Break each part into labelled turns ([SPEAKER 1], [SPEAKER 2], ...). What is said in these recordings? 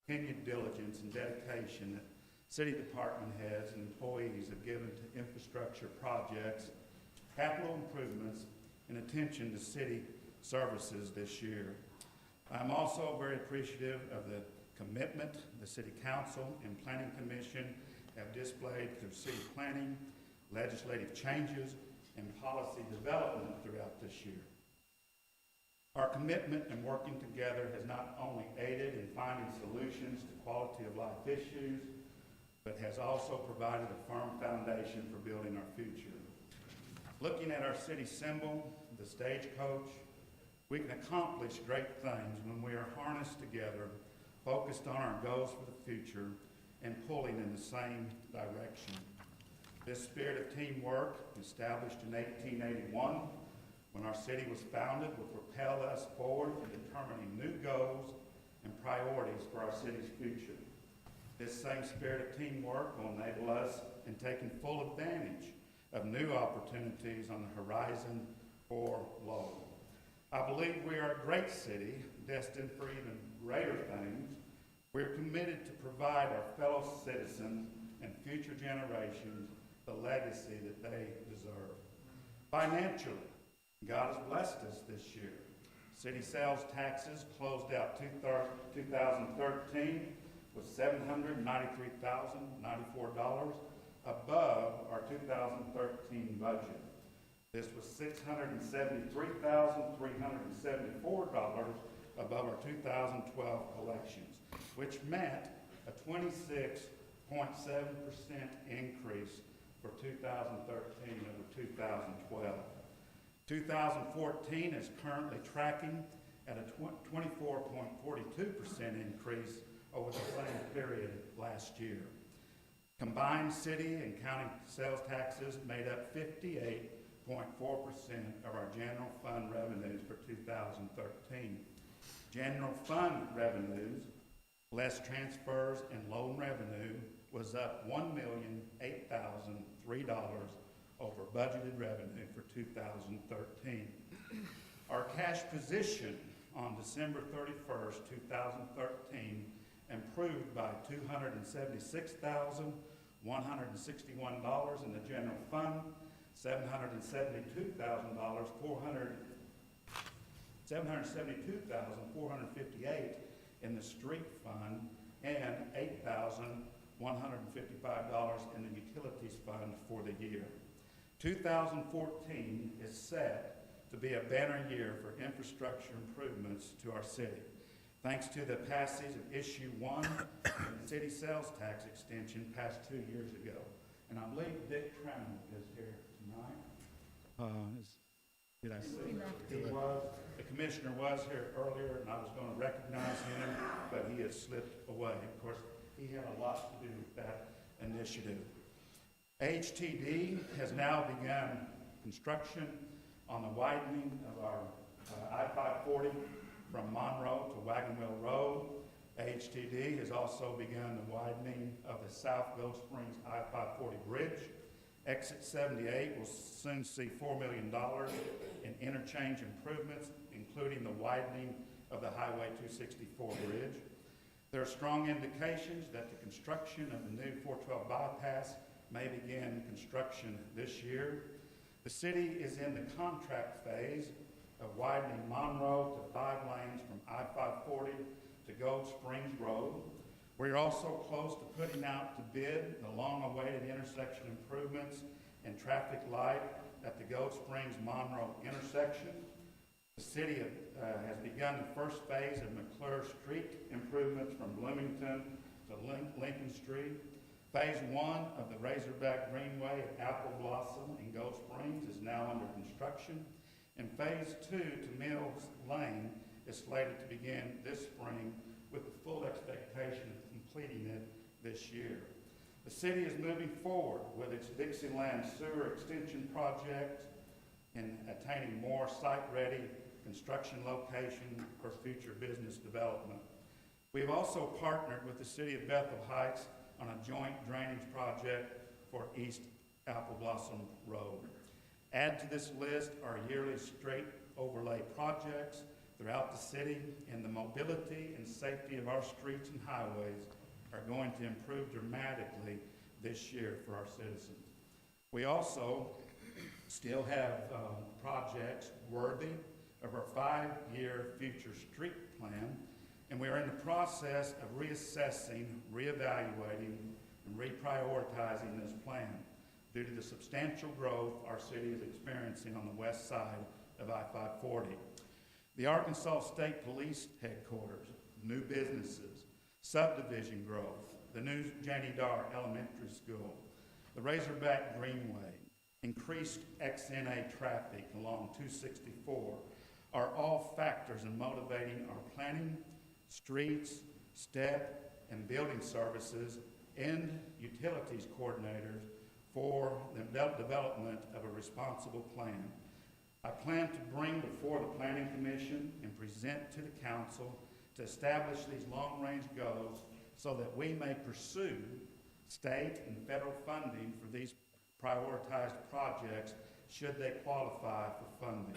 [SPEAKER 1] continued diligence and dedication that city department heads and employees have given to infrastructure projects, capital improvements, and attention to city services this year. I'm also very appreciative of the commitment the City Council and Planning Commission have displayed through city planning, legislative changes, and policy development throughout this year. Our commitment and working together has not only aided in finding solutions to quality of life issues, but has also provided a firm foundation for building our future. Looking at our city symbol, the stagecoach, we can accomplish great things when we are harnessed together, focused on our goals for the future, and pulling in the same direction. This spirit of teamwork, established in 1881, when our city was founded, will propel us forward in determining new goals and priorities for our city's future. This same spirit of teamwork will enable us in taking full advantage of new opportunities on the horizon for Lowell. I believe we are a great city, destined for even greater things. We are committed to provide our fellow citizens and future generations the legacy that they deserve. Financially, God has blessed us this year. City sales taxes closed out 2013 with $793,094 above our 2013 budget. This was $673,374 above our 2012 collections, which meant a 26.7% increase for 2013 over 2012. 2014 is currently tracking at a 24.42% increase over the same period last year. Combined city and county sales taxes made up 58.4% of our general fund revenues for 2013. General fund revenues, less transfers and loan revenue, was up $1,008,003 over budgeted revenue for 2013. Our cash position on December 31st, 2013 improved by $276,161 in the general fund, $772,458 in the street fund, and $8,155 in the utilities fund for the year. 2014 is set to be a banner year for infrastructure improvements to our city. Thanks to the passage of Issue 1 and the city sales tax extension passed 2 years ago. And I believe Dick Trammell is here tonight. Did I see? He was. The commissioner was here earlier, and I was going to recognize him, but he has slipped away. Of course, he had a lot to do with that initiative. HTD has now begun construction on the widening of our I-540 from Monroe to Wagon Wheel Road. HTD has also begun the widening of the South Gulf Springs I-540 bridge. Exit 78 will soon see $4 million in interchange improvements, including the widening of the Highway 264 bridge. There are strong indications that the construction of the new 412 bypass may begin construction this year. The city is in the contract phase of widening Monroe to 5 lanes from I-540 to Gold Springs Road. We're also close to putting out to bid the long-awaited intersection improvements and traffic light at the Gold Springs-Monroe intersection. The city has begun the first phase of McClure Street improvements from Bloomington to Lincoln Street. Phase 1 of the Razorback Greenway at Apple Blossom in Gold Springs is now under construction, and Phase 2 to Mills Lane is slated to begin this spring with the full expectation of completing it this year. The city is moving forward with its Dixieland Sewer Extension project and attaining more site-ready construction locations for future business development. We've also partnered with the city of Bethel Heights on a joint drainage project for East Apple Blossom Road. Add to this list our yearly straight overlay projects throughout the city, and the mobility and safety of our streets and highways are going to improve dramatically this year for our citizens. We also still have projects worthy of our 5-year future street plan, and we are in the process of reassessing, reevaluating, and reprioritizing this plan due to the substantial growth our city is experiencing on the west side of I-540. The Arkansas State Police Headquarters, new businesses, subdivision growth, the new Janie Darr Elementary School, the Razorback Greenway, increased XNA traffic along 264 are all factors in motivating our planning, streets, STEP, and building services and utilities coordinators for the development of a responsible plan. I plan to bring before the Planning Commission and present to the Council to establish these long-range goals so that we may pursue state and federal funding for these prioritized projects should they qualify for funding.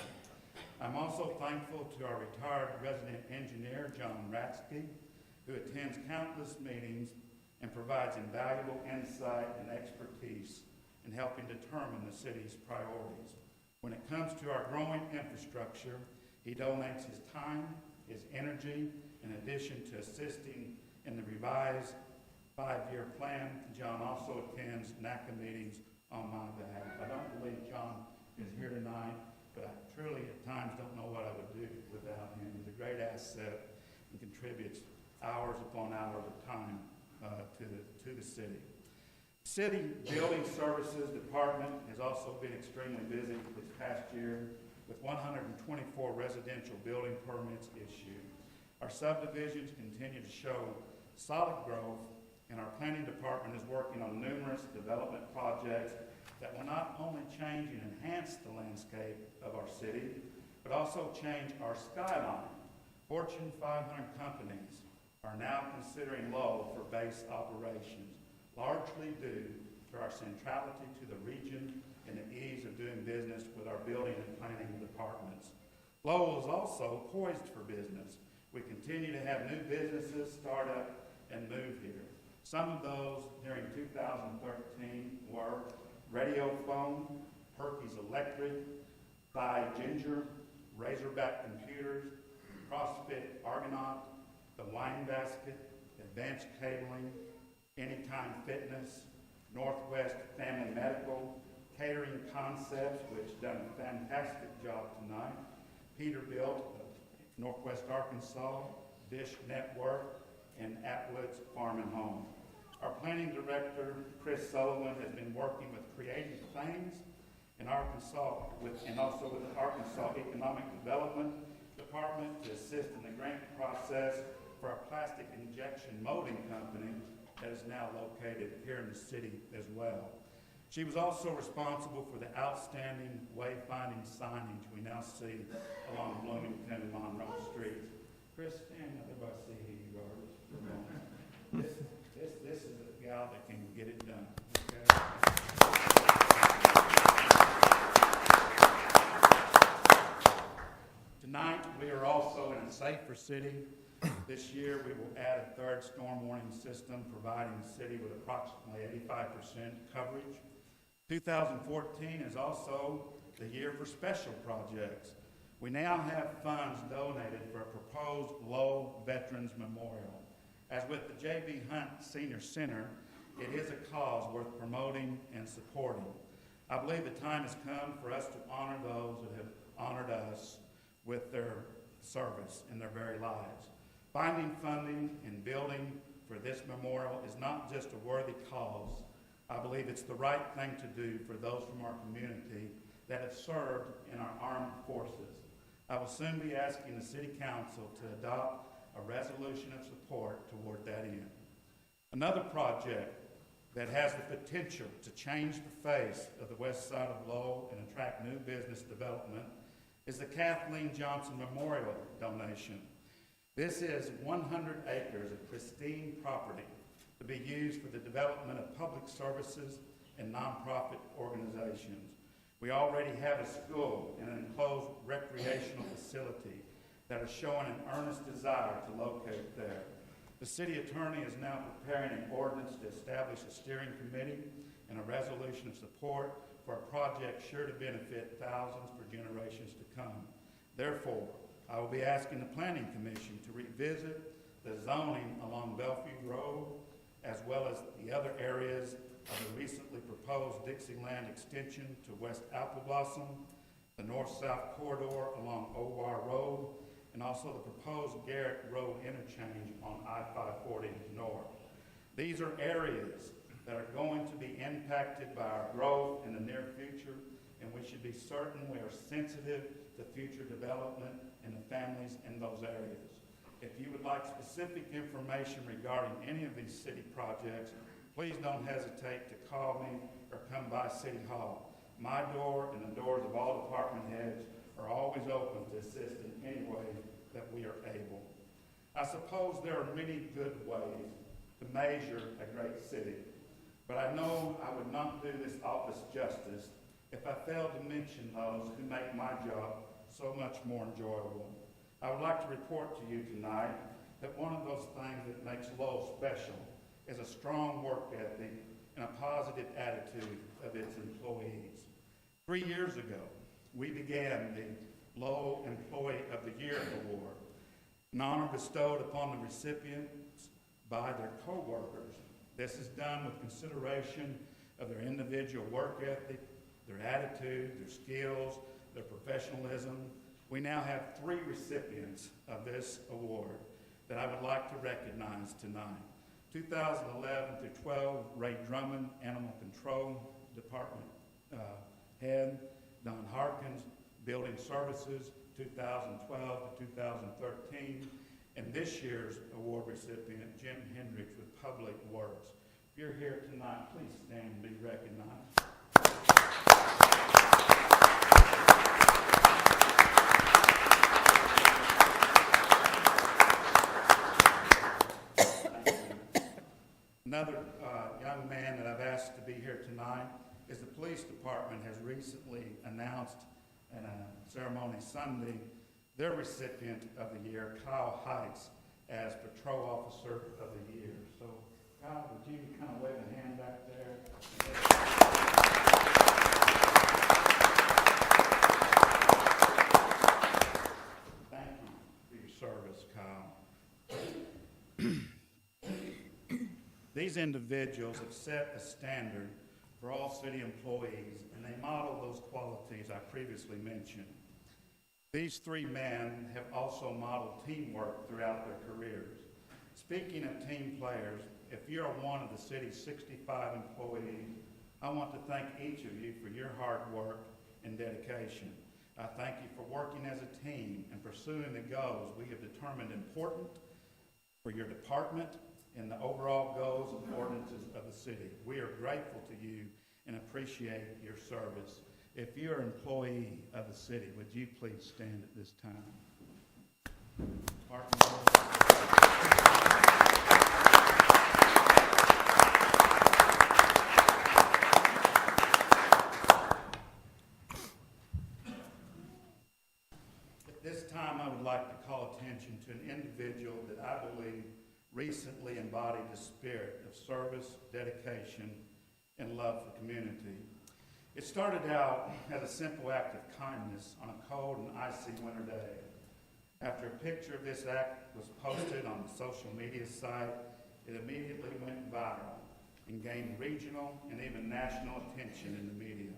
[SPEAKER 1] I'm also thankful to our retired resident engineer, John Ratsky, who attends countless meetings and provides invaluable insight and expertise in helping determine the city's priorities. When it comes to our growing infrastructure, he donates his time, his energy, in addition to assisting in the revised 5-year plan. John also attends NACA meetings on my behalf. I don't believe John is here tonight, but I truly at times don't know what I would do without him. He's a great asset and contributes hours upon hours of time to the city. City Building Services Department has also been extremely busy this past year with 124 residential building permits issued. Our subdivisions continue to show solid growth, and our planning department is working on numerous development projects that will not only change and enhance the landscape of our city, but also change our skyline. Fortune 500 companies are now considering Lowell for base operations, largely due to our centrality to the region and the ease of doing business with our building and planning departments. Lowell is also poised for business. We continue to have new businesses start up and move here. Some of those during 2013 were Radio Phone, Perky's Electric, Thigh Ginger, Razorback Computers, CrossFit Argonaut, The Wine Basket, Advanced Cabling, Anytime Fitness, Northwest Family Medical, Catering Concepts, which done a fantastic job tonight, Peterbilt, Northwest Arkansas, Dish Network, and Atwood's Farm and Home. Our planning director, Chris Sullivan, has been working with Creative Things in Arkansas and also with the Arkansas Economic Development Department to assist in the grant process for our plastic injection molding company that is now located here in the city as well. She was also responsible for the outstanding wayfinding signage we now see along Bloomington and Monroe Streets. Chris, stand up, everybody see who you are. This is a gal that can get it done. Okay? Tonight, we are also in a safer city. This year, we will add a third storm warning system, providing the city with approximately 85% coverage. 2014 is also the year for special projects. We now have funds donated for a proposed Lowell Veterans Memorial. As with the J.B. Hunt Senior Center, it is a cause worth promoting and supporting. I believe the time has come for us to honor those that have honored us with their service in their very lives. Finding funding and building for this memorial is not just a worthy cause. I believe it's the right thing to do for those from our community that have served in our armed forces. I will soon be asking the City Council to adopt a resolution of support toward that end. Another project that has the potential to change the face of the west side of Lowell and attract new business development is the Kathleen Johnson Memorial donation. This is 100 acres of pristine property to be used for the development of public services and nonprofit organizations. We already have a school and an enclosed recreational facility that are showing an earnest desire to locate there. The city attorney is now preparing an ordinance to establish a steering committee and a resolution of support for a project sure to benefit thousands for generations to come. Therefore, I will be asking the Planning Commission to revisit the zoning along Bellevue Road, as well as the other areas of the recently proposed Dixieland extension to West Apple Blossom, the north-south corridor along Owar Road, and also the proposed Garrett Road interchange on I-540 North. These are areas that are going to be impacted by our growth in the near future, and we should be certain we are sensitive to future development and the families in those areas. If you would like specific information regarding any of these city projects, please don't hesitate to call me or come by City Hall. My door and the doors of all department heads are always open to assist in any way that we are able. I suppose there are many good ways to measure a great city, but I know I would not do this office justice if I failed to mention those who make my job so much more enjoyable. I would like to report to you tonight that one of those things that makes Lowell special is a strong work ethic and a positive attitude of its employees. 3 years ago, we began the Lowell Employee of the Year Award, an honor bestowed upon the recipients by their co-workers. This is done with consideration of their individual work ethic, their attitude, their skills, their professionalism. We now have 3 recipients of this award that I would like to recognize tonight. 2011 through 12, Ray Drummond, Animal Control Department Head. Don Harkins, Building Services, 2012 to 2013. And this year's award recipient, Jim Hendricks with Public Works. If you're here tonight, please stand and be recognized. Another young man that I've asked to be here tonight is the police department has recently announced in a ceremony Sunday their recipient of the year, Kyle Heights, as Patrol Officer of the Year. So, Kyle, would you kind of wave a hand back there? Thank you for your service, Kyle. These individuals have set a standard for all city employees, and they model those qualities I previously mentioned. These 3 men have also modeled teamwork throughout their careers. Speaking of team players, if you're one of the city's 65 employees, I want to thank each of you for your hard work and dedication. I thank you for working as a team and pursuing the goals we have determined important for your department and the overall goals and ordinances of the city. We are grateful to you and appreciate your service. If you're an employee of the city, would you please stand at this time? At this time, I would like to call attention to an individual that I believe recently embodied the spirit of service, dedication, and love for community. It started out as a simple act of kindness on a cold and icy winter day. After a picture of this act was posted on the social media site, it immediately went viral and gained regional and even national attention in the media.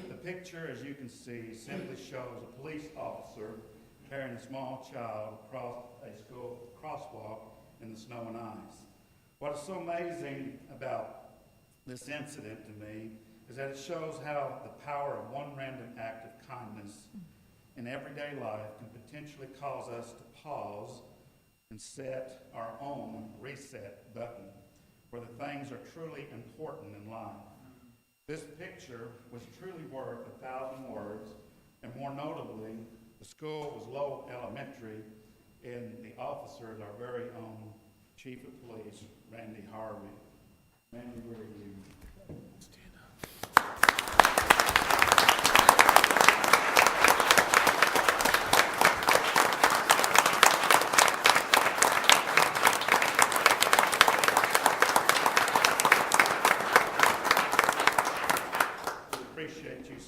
[SPEAKER 1] The picture, as you can see, simply shows a police officer carrying a small child across a school crosswalk in the snow and ice. What is so amazing about this incident to me is that it shows how the power of one random act of kindness in everyday life can potentially cause us to pause and set our own reset button where the things are truly important in life. This picture was truly worth 1,000 words, and more notably, the school was Lowell Elementary, and the officer is our very own Chief of Police, Randy Harvey. Randy, where are you? Stand up.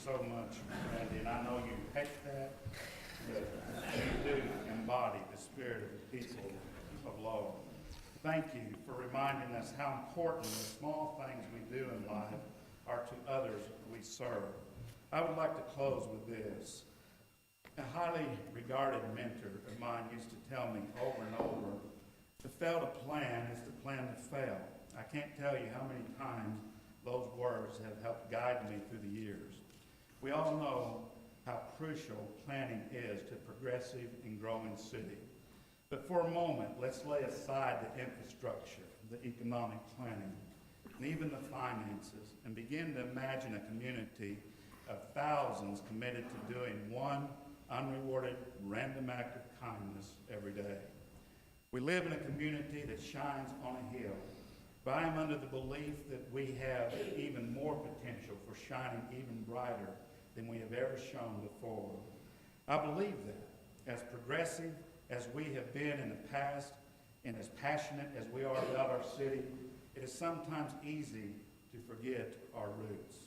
[SPEAKER 1] so much, Randy, and I know you hate that, but you do embody the spirit of the people of Lowell. Thank you for reminding us how important the small things we do in life are to others we serve. I would like to close with this. A highly regarded mentor of mine used to tell me over and over, to fail to plan is to plan to fail. I can't tell you how many times those words have helped guide me through the years. We all know how crucial planning is to a progressive and growing city. But for a moment, let's lay aside the infrastructure, the economic planning, and even the finances, and begin to imagine a community of thousands committed to doing one unrewarded random act of kindness every day. We live in a community that shines on a hill, but I am under the belief that we have even more potential for shining even brighter than we have ever shown before. I believe that, as progressive as we have been in the past, and as passionate as we are about our city, it is sometimes easy to forget our roots.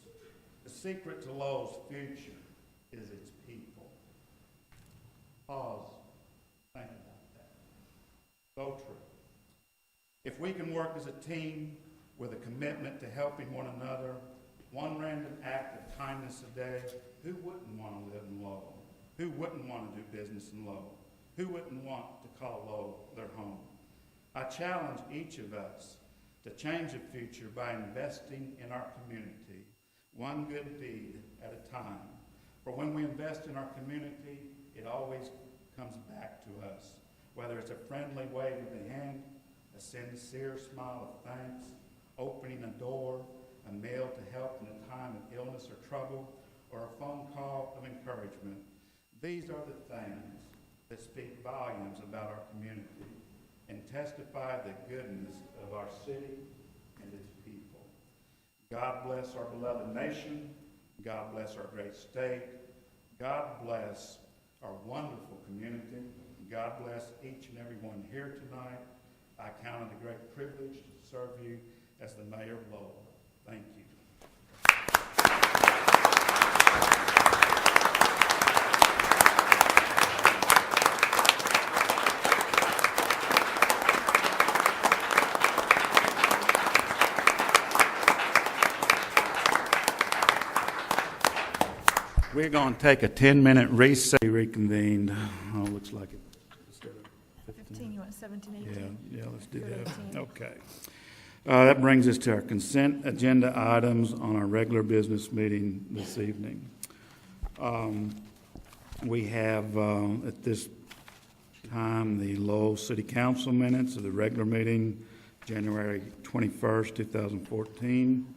[SPEAKER 1] The secret to Lowell's future is its people. Pause. Think about that. So true. If we can work as a team with a commitment to helping one another, one random act of kindness a day, who wouldn't want to live in Lowell? Who wouldn't want to do business in Lowell? Who wouldn't want to call Lowell their home? I challenge each of us to change the future by investing in our community, one good deed at a time. For when we invest in our community, it always comes back to us, whether it's a friendly wave of the hand, a sincere smile of thanks, opening a door, a meal to help in a time of illness or trouble, or a phone call of encouragement. These are the things that speak volumes about our community and testify the goodness of our city and its people. God bless our beloved nation. God bless our great state. God bless our wonderful community. God bless each and every one here tonight. I count it a great privilege to serve you as the mayor of Lowell. Thank you. We're going to take a 10-minute recess. Reconvened. Oh, looks like it. Instead of
[SPEAKER 2] 15, you want 17, 18?
[SPEAKER 1] Yeah, let's do
[SPEAKER 2] Go
[SPEAKER 1] that.
[SPEAKER 2] 18.
[SPEAKER 1] Okay. That brings us to our consent agenda items on our regular business meeting this evening. We have at this time the Lowell City Council minutes of the regular meeting, January 21st, 2014,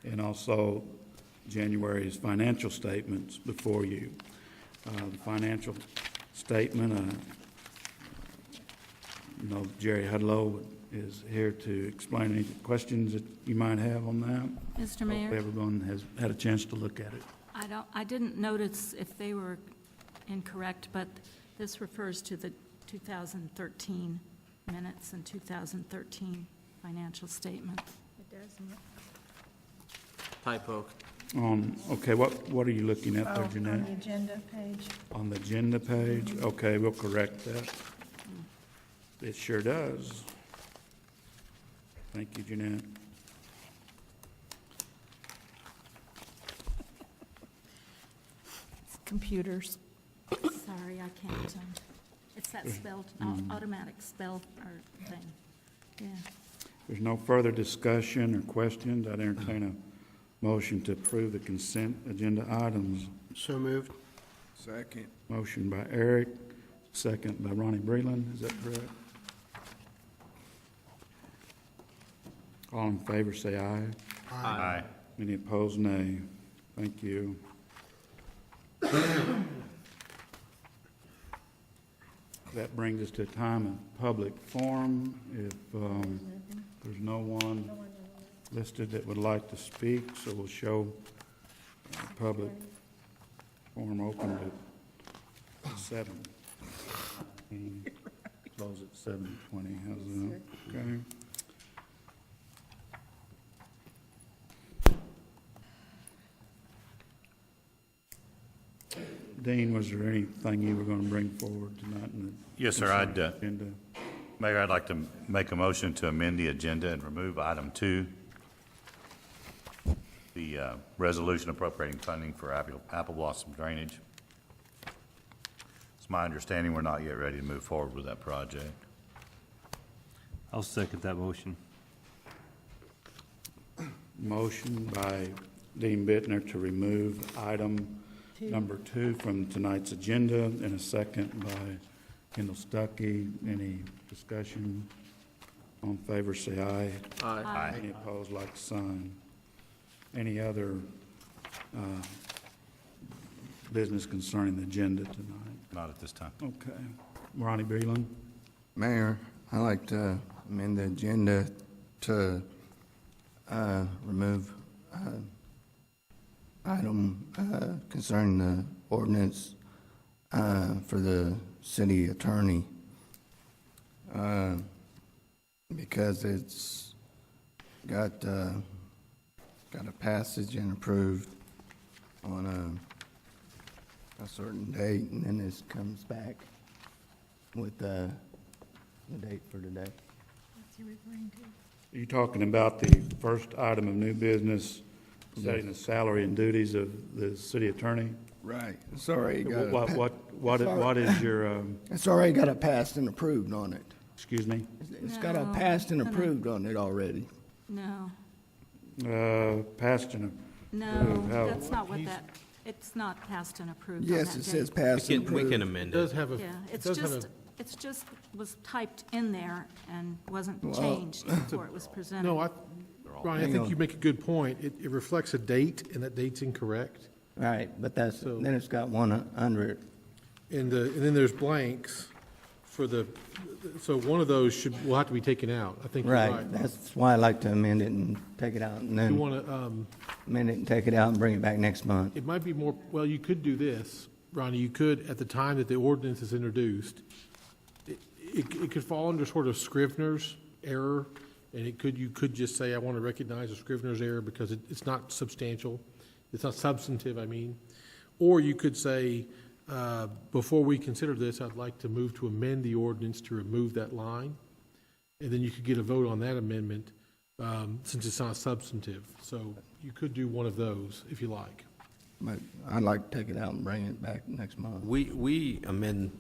[SPEAKER 1] and also January's financial statements before you. The financial statement, Jerry Hudlow is here to explain any questions that you might have on that.
[SPEAKER 3] Mr. Mayor,
[SPEAKER 1] Hopefully everyone has had a chance to look at it.
[SPEAKER 3] I didn't notice if they were incorrect, but this refers to the 2013 minutes and 2013 financial statements.
[SPEAKER 2] It does, isn't it?
[SPEAKER 4] Typo.
[SPEAKER 1] Okay, what are you looking at there,
[SPEAKER 2] On
[SPEAKER 1] Jeanette?
[SPEAKER 2] the agenda page.
[SPEAKER 1] On the agenda page? Okay, we'll correct that. It sure does. Thank you, Jeanette.
[SPEAKER 2] Computers.
[SPEAKER 3] Sorry, I can't, it's that spell, automatic spell or thing. Yeah.
[SPEAKER 1] There's no further discussion or questions. I'd entertain a motion to approve the consent agenda items.
[SPEAKER 4] So moved.
[SPEAKER 5] Second.
[SPEAKER 1] Motion by Eric, second by Ronnie Breland. Is that correct? All in favor, say aye.
[SPEAKER 4] Aye.
[SPEAKER 1] Any opposed, nay. Thank you. That brings us to a time of public forum. If there's no one listed that would like to speak, so we'll show public forum open at 7. And close at 7:20. How's that? Okay. Dean, was there anything you were going to bring forward tonight?
[SPEAKER 5] Yes, sir. Mayor, I'd like to make a motion to amend the agenda and remove item 2, the resolution appropriating funding for apple blossom drainage. It's my understanding we're not yet ready to move forward with that project.
[SPEAKER 6] I'll second that motion.
[SPEAKER 1] Motion by Dean Bittner to remove item number 2 from tonight's agenda, and a second by Kendall Stuckey. Any discussion? All in favor, say aye.
[SPEAKER 4] Aye.
[SPEAKER 1] Any opposed, like sign. Any other business concerning the agenda tonight?
[SPEAKER 5] Not at this time.
[SPEAKER 1] Okay. Ronnie Breland?
[SPEAKER 7] Mayor, I'd like to amend the agenda to remove item concerning the ordinance for the city attorney, because it's got a passage and approved on a certain date, and then this comes back with the date for today.
[SPEAKER 2] What's he referring to?
[SPEAKER 1] Are you talking about the first item of new business, setting the salary and duties of the city attorney?
[SPEAKER 7] Right. It's already got
[SPEAKER 1] What is your,
[SPEAKER 7] it's already got a passed and approved on it.
[SPEAKER 1] excuse me?
[SPEAKER 7] It's got a
[SPEAKER 3] No,
[SPEAKER 7] passed and
[SPEAKER 3] no, no.
[SPEAKER 7] approved on it already.
[SPEAKER 3] No,
[SPEAKER 1] Passed and,
[SPEAKER 3] no,
[SPEAKER 1] how-
[SPEAKER 3] that's not what that, it's not passed and approved on that
[SPEAKER 7] Yes, it says
[SPEAKER 3] date.
[SPEAKER 7] passed and
[SPEAKER 4] We can
[SPEAKER 7] approved.
[SPEAKER 4] amend
[SPEAKER 8] It does
[SPEAKER 4] it.
[SPEAKER 8] have a,
[SPEAKER 3] Yeah,
[SPEAKER 8] it does have a,
[SPEAKER 3] it's just was typed in there and wasn't
[SPEAKER 7] Well,
[SPEAKER 3] changed before it was presented.
[SPEAKER 8] no, Ronnie, I
[SPEAKER 7] Hang
[SPEAKER 8] think
[SPEAKER 7] on.
[SPEAKER 8] you make a good point. It reflects a date, and that date's incorrect.
[SPEAKER 7] Right, but that's,
[SPEAKER 8] So-
[SPEAKER 7] then it's got one under it.
[SPEAKER 8] And then there's blanks for the, so one of those will have to be taken out. I think you're
[SPEAKER 7] Right,
[SPEAKER 8] right.
[SPEAKER 7] that's why I like to amend it and take it out, and
[SPEAKER 8] You
[SPEAKER 7] then
[SPEAKER 8] want to,
[SPEAKER 7] amend it and take it out and bring it back next month.
[SPEAKER 8] it might be more, well, you could do this, Ronnie, you could, at the time that the ordinance is introduced, it could fall under sort of Scrivener's error, and you could just say, I want to recognize a Scrivener's error because it's not substantial, it's not substantive, I mean. Or you could say, before we consider this, I'd like to move to amend the ordinance to remove that line, and then you could get a vote on that amendment, since it's not substantive. So you could do one of those, if you like.
[SPEAKER 7] But I'd like to take it out and bring it back next month.
[SPEAKER 4] We amend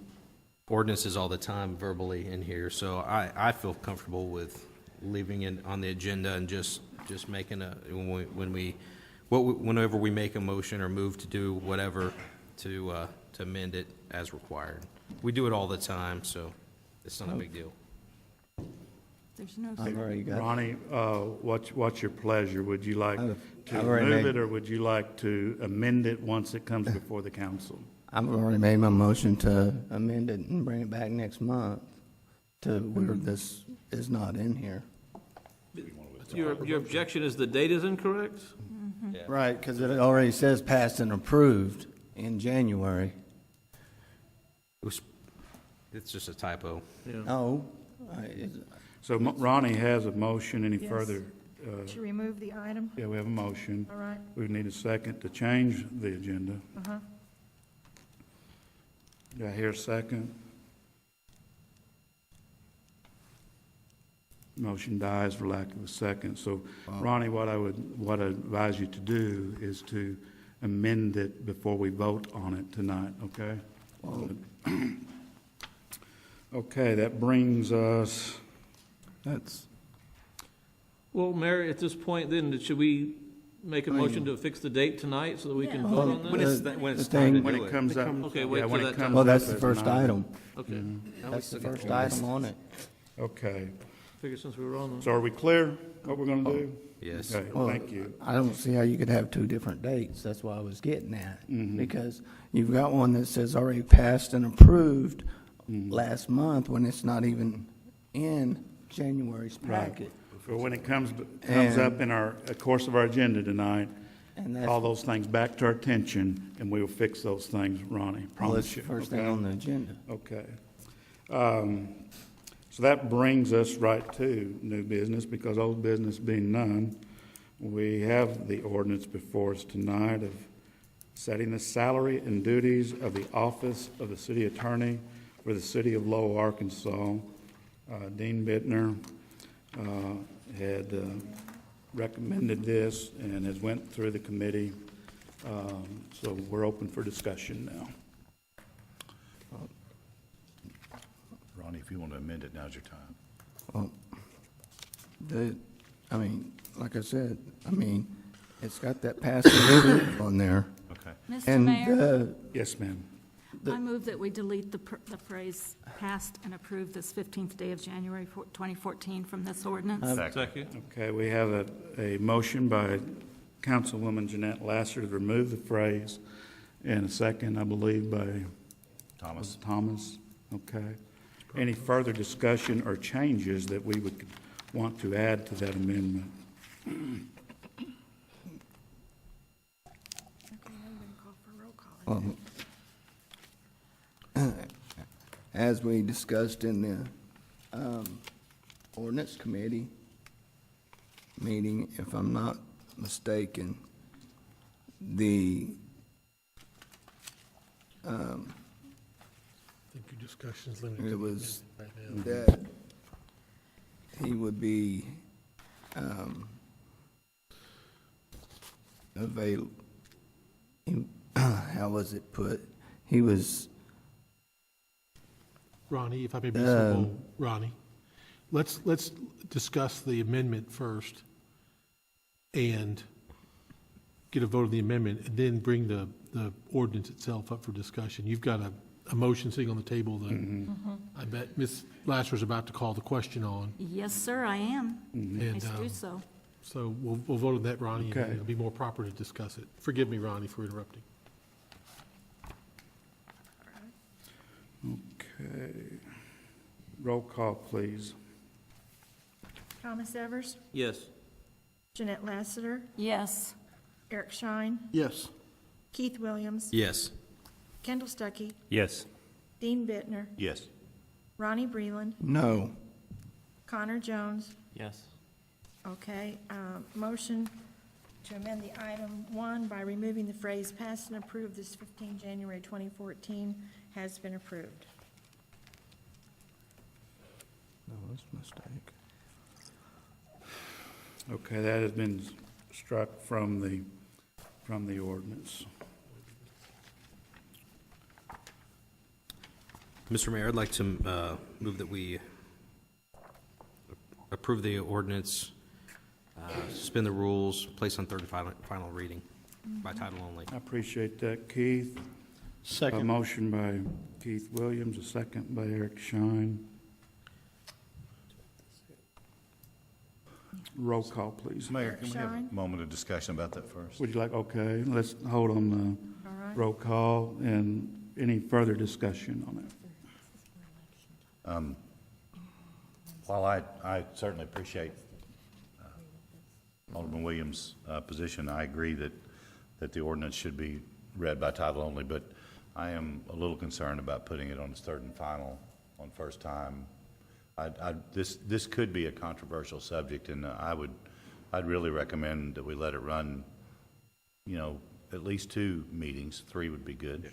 [SPEAKER 4] ordinances all the time verbally in here, so I feel comfortable with leaving it on the agenda and just making whenever we make a motion or move to do whatever to amend it as required. We do it all the time, so it's not a big deal.
[SPEAKER 3] There's no,
[SPEAKER 7] I've already got,
[SPEAKER 1] Ronnie, what's your pleasure? Would you like
[SPEAKER 7] I've
[SPEAKER 1] to
[SPEAKER 7] already
[SPEAKER 1] remove
[SPEAKER 7] made-
[SPEAKER 1] it, or would you like to amend it once it comes before the council?
[SPEAKER 7] I've already made my motion to amend it and bring it back next month to where this is not in here.
[SPEAKER 9] Your objection is the date is incorrect?
[SPEAKER 7] Right, because it already says passed and approved in January.
[SPEAKER 4] It's just a typo.
[SPEAKER 7] No,
[SPEAKER 1] So Ronnie has a motion. Any
[SPEAKER 2] Yes.
[SPEAKER 1] further?
[SPEAKER 2] To remove the item?
[SPEAKER 1] Yeah, we have a motion.
[SPEAKER 2] All right.
[SPEAKER 1] We need a second to change the agenda.
[SPEAKER 2] Uh-huh.
[SPEAKER 1] Do I hear a second? Motion dies for lack of a second. So Ronnie, what I advise you to do is to amend it before we vote on it tonight, okay? Okay, that brings us,
[SPEAKER 7] that's,
[SPEAKER 9] Well, Mayor, at this point then, should we make a motion to fix the date tonight so that we can
[SPEAKER 3] Yeah.
[SPEAKER 9] vote on
[SPEAKER 4] When
[SPEAKER 9] this?
[SPEAKER 4] it's
[SPEAKER 7] the
[SPEAKER 4] time to
[SPEAKER 7] thing-
[SPEAKER 1] when
[SPEAKER 4] do
[SPEAKER 1] it
[SPEAKER 4] it.
[SPEAKER 1] comes up.
[SPEAKER 9] Okay, wait
[SPEAKER 1] yeah,
[SPEAKER 9] till
[SPEAKER 1] when it
[SPEAKER 9] that
[SPEAKER 1] comes
[SPEAKER 9] time.
[SPEAKER 7] well,
[SPEAKER 1] up
[SPEAKER 7] that's the
[SPEAKER 1] as
[SPEAKER 7] first
[SPEAKER 1] an
[SPEAKER 7] item.
[SPEAKER 9] Okay,
[SPEAKER 7] That's the first item on it.
[SPEAKER 1] Okay,
[SPEAKER 9] figure since we were on
[SPEAKER 1] so are we clear what we're gonna do?
[SPEAKER 4] Yes.
[SPEAKER 1] Okay,
[SPEAKER 7] Well,
[SPEAKER 1] thank you.
[SPEAKER 7] I don't see how you could have two different dates. That's what I was getting at.
[SPEAKER 1] Mm-hmm.
[SPEAKER 7] Because you've got one that says already passed and approved
[SPEAKER 1] Mm-hmm.
[SPEAKER 7] last month when it's not even in January's
[SPEAKER 1] Right.
[SPEAKER 7] packet.
[SPEAKER 1] So when it comes
[SPEAKER 7] And-
[SPEAKER 1] up in our, course of our agenda tonight,
[SPEAKER 7] And
[SPEAKER 1] call
[SPEAKER 7] that's,
[SPEAKER 1] those things back to our attention, and we will fix those things, Ronnie,
[SPEAKER 7] well,
[SPEAKER 1] promise
[SPEAKER 7] that's
[SPEAKER 1] you.
[SPEAKER 7] the first thing
[SPEAKER 1] okay?
[SPEAKER 7] on the agenda.
[SPEAKER 1] Okay. So that brings us right to new business, because old business being none, we have the ordinance before us tonight of setting the salary and duties of the office of the city attorney for the city of Lowell, Arkansas. Dean Bittner had recommended this and has went through the committee. So we're open for discussion now.
[SPEAKER 5] Ronnie, if you want to amend it, now's your time.
[SPEAKER 7] Well, like I said, it's got that passing on there.
[SPEAKER 5] Okay.
[SPEAKER 3] Mr.
[SPEAKER 7] And,
[SPEAKER 3] Mayor,
[SPEAKER 1] Yes, ma'am.
[SPEAKER 3] I move that we delete the phrase "passed and approved this 15th day of January 2014" from this ordinance.
[SPEAKER 9] Second.
[SPEAKER 1] Okay, we have a motion by Councilwoman Jeanette Lasser to remove the phrase, and a second, I believe, by
[SPEAKER 5] Thomas.
[SPEAKER 1] Thomas. Okay. Any further discussion or changes that we would want to add to that amendment?
[SPEAKER 2] Okay, now we're going to call for roll call.
[SPEAKER 7] As we discussed in the ordinance committee meeting, if I'm not mistaken, the
[SPEAKER 8] I think your discussion's limited.
[SPEAKER 7] it
[SPEAKER 8] to
[SPEAKER 7] was
[SPEAKER 8] right now.
[SPEAKER 7] that he would be available. How was it put? He was
[SPEAKER 8] Ronnie, if I may be so bold, Ronnie, let's discuss the amendment first and get a vote on the amendment, and then bring the ordinance itself up for discussion. You've got a motion sitting on the table that I bet Ms. Lasser's about to call the question on.
[SPEAKER 3] Yes, sir, I am. I
[SPEAKER 8] And
[SPEAKER 3] do so.
[SPEAKER 8] so we'll vote on that, Ronnie, and
[SPEAKER 1] Okay.
[SPEAKER 8] it'll be more proper to discuss it. Forgive me, Ronnie, for interrupting.
[SPEAKER 1] Okay. Roll call, please.
[SPEAKER 2] Thomas Evers,
[SPEAKER 9] Yes.
[SPEAKER 2] Jeanette Lassiter,
[SPEAKER 3] Yes.
[SPEAKER 2] Eric Shine,
[SPEAKER 7] yes.
[SPEAKER 2] Keith Williams,
[SPEAKER 4] Yes.
[SPEAKER 2] Kendall Stuckey,
[SPEAKER 6] Yes.
[SPEAKER 2] Dean Bittner,
[SPEAKER 5] Yes.
[SPEAKER 2] Ronnie Breland,
[SPEAKER 7] No.
[SPEAKER 2] Connor Jones.
[SPEAKER 6] Yes.
[SPEAKER 2] Okay, motion to amend the item 1 by removing the phrase "passed and approved this 15 January 2014" has been approved.
[SPEAKER 7] No, that's a mistake.
[SPEAKER 1] Okay, that has been struck from the ordinance.
[SPEAKER 4] Mr. Mayor, I'd like to move that we approve the ordinance, suspend the rules, place on third and final reading by title only.
[SPEAKER 1] I appreciate that, Keith. A motion by Keith Williams, a second by Eric Shine. Roll call, please.
[SPEAKER 5] Mayor, can we have
[SPEAKER 2] Shine?
[SPEAKER 5] a moment of discussion about that first?
[SPEAKER 1] Would you like, okay, let's hold on the
[SPEAKER 2] All right.
[SPEAKER 1] roll call and any further discussion on it.
[SPEAKER 5] While I certainly appreciate Alderman Williams' position, I agree that the ordinance should be read by title only, but I am a little concerned about putting it on its third and final on first time. This could be a controversial subject, and I'd really recommend that we let it run, at least 2 meetings. 3 would be good.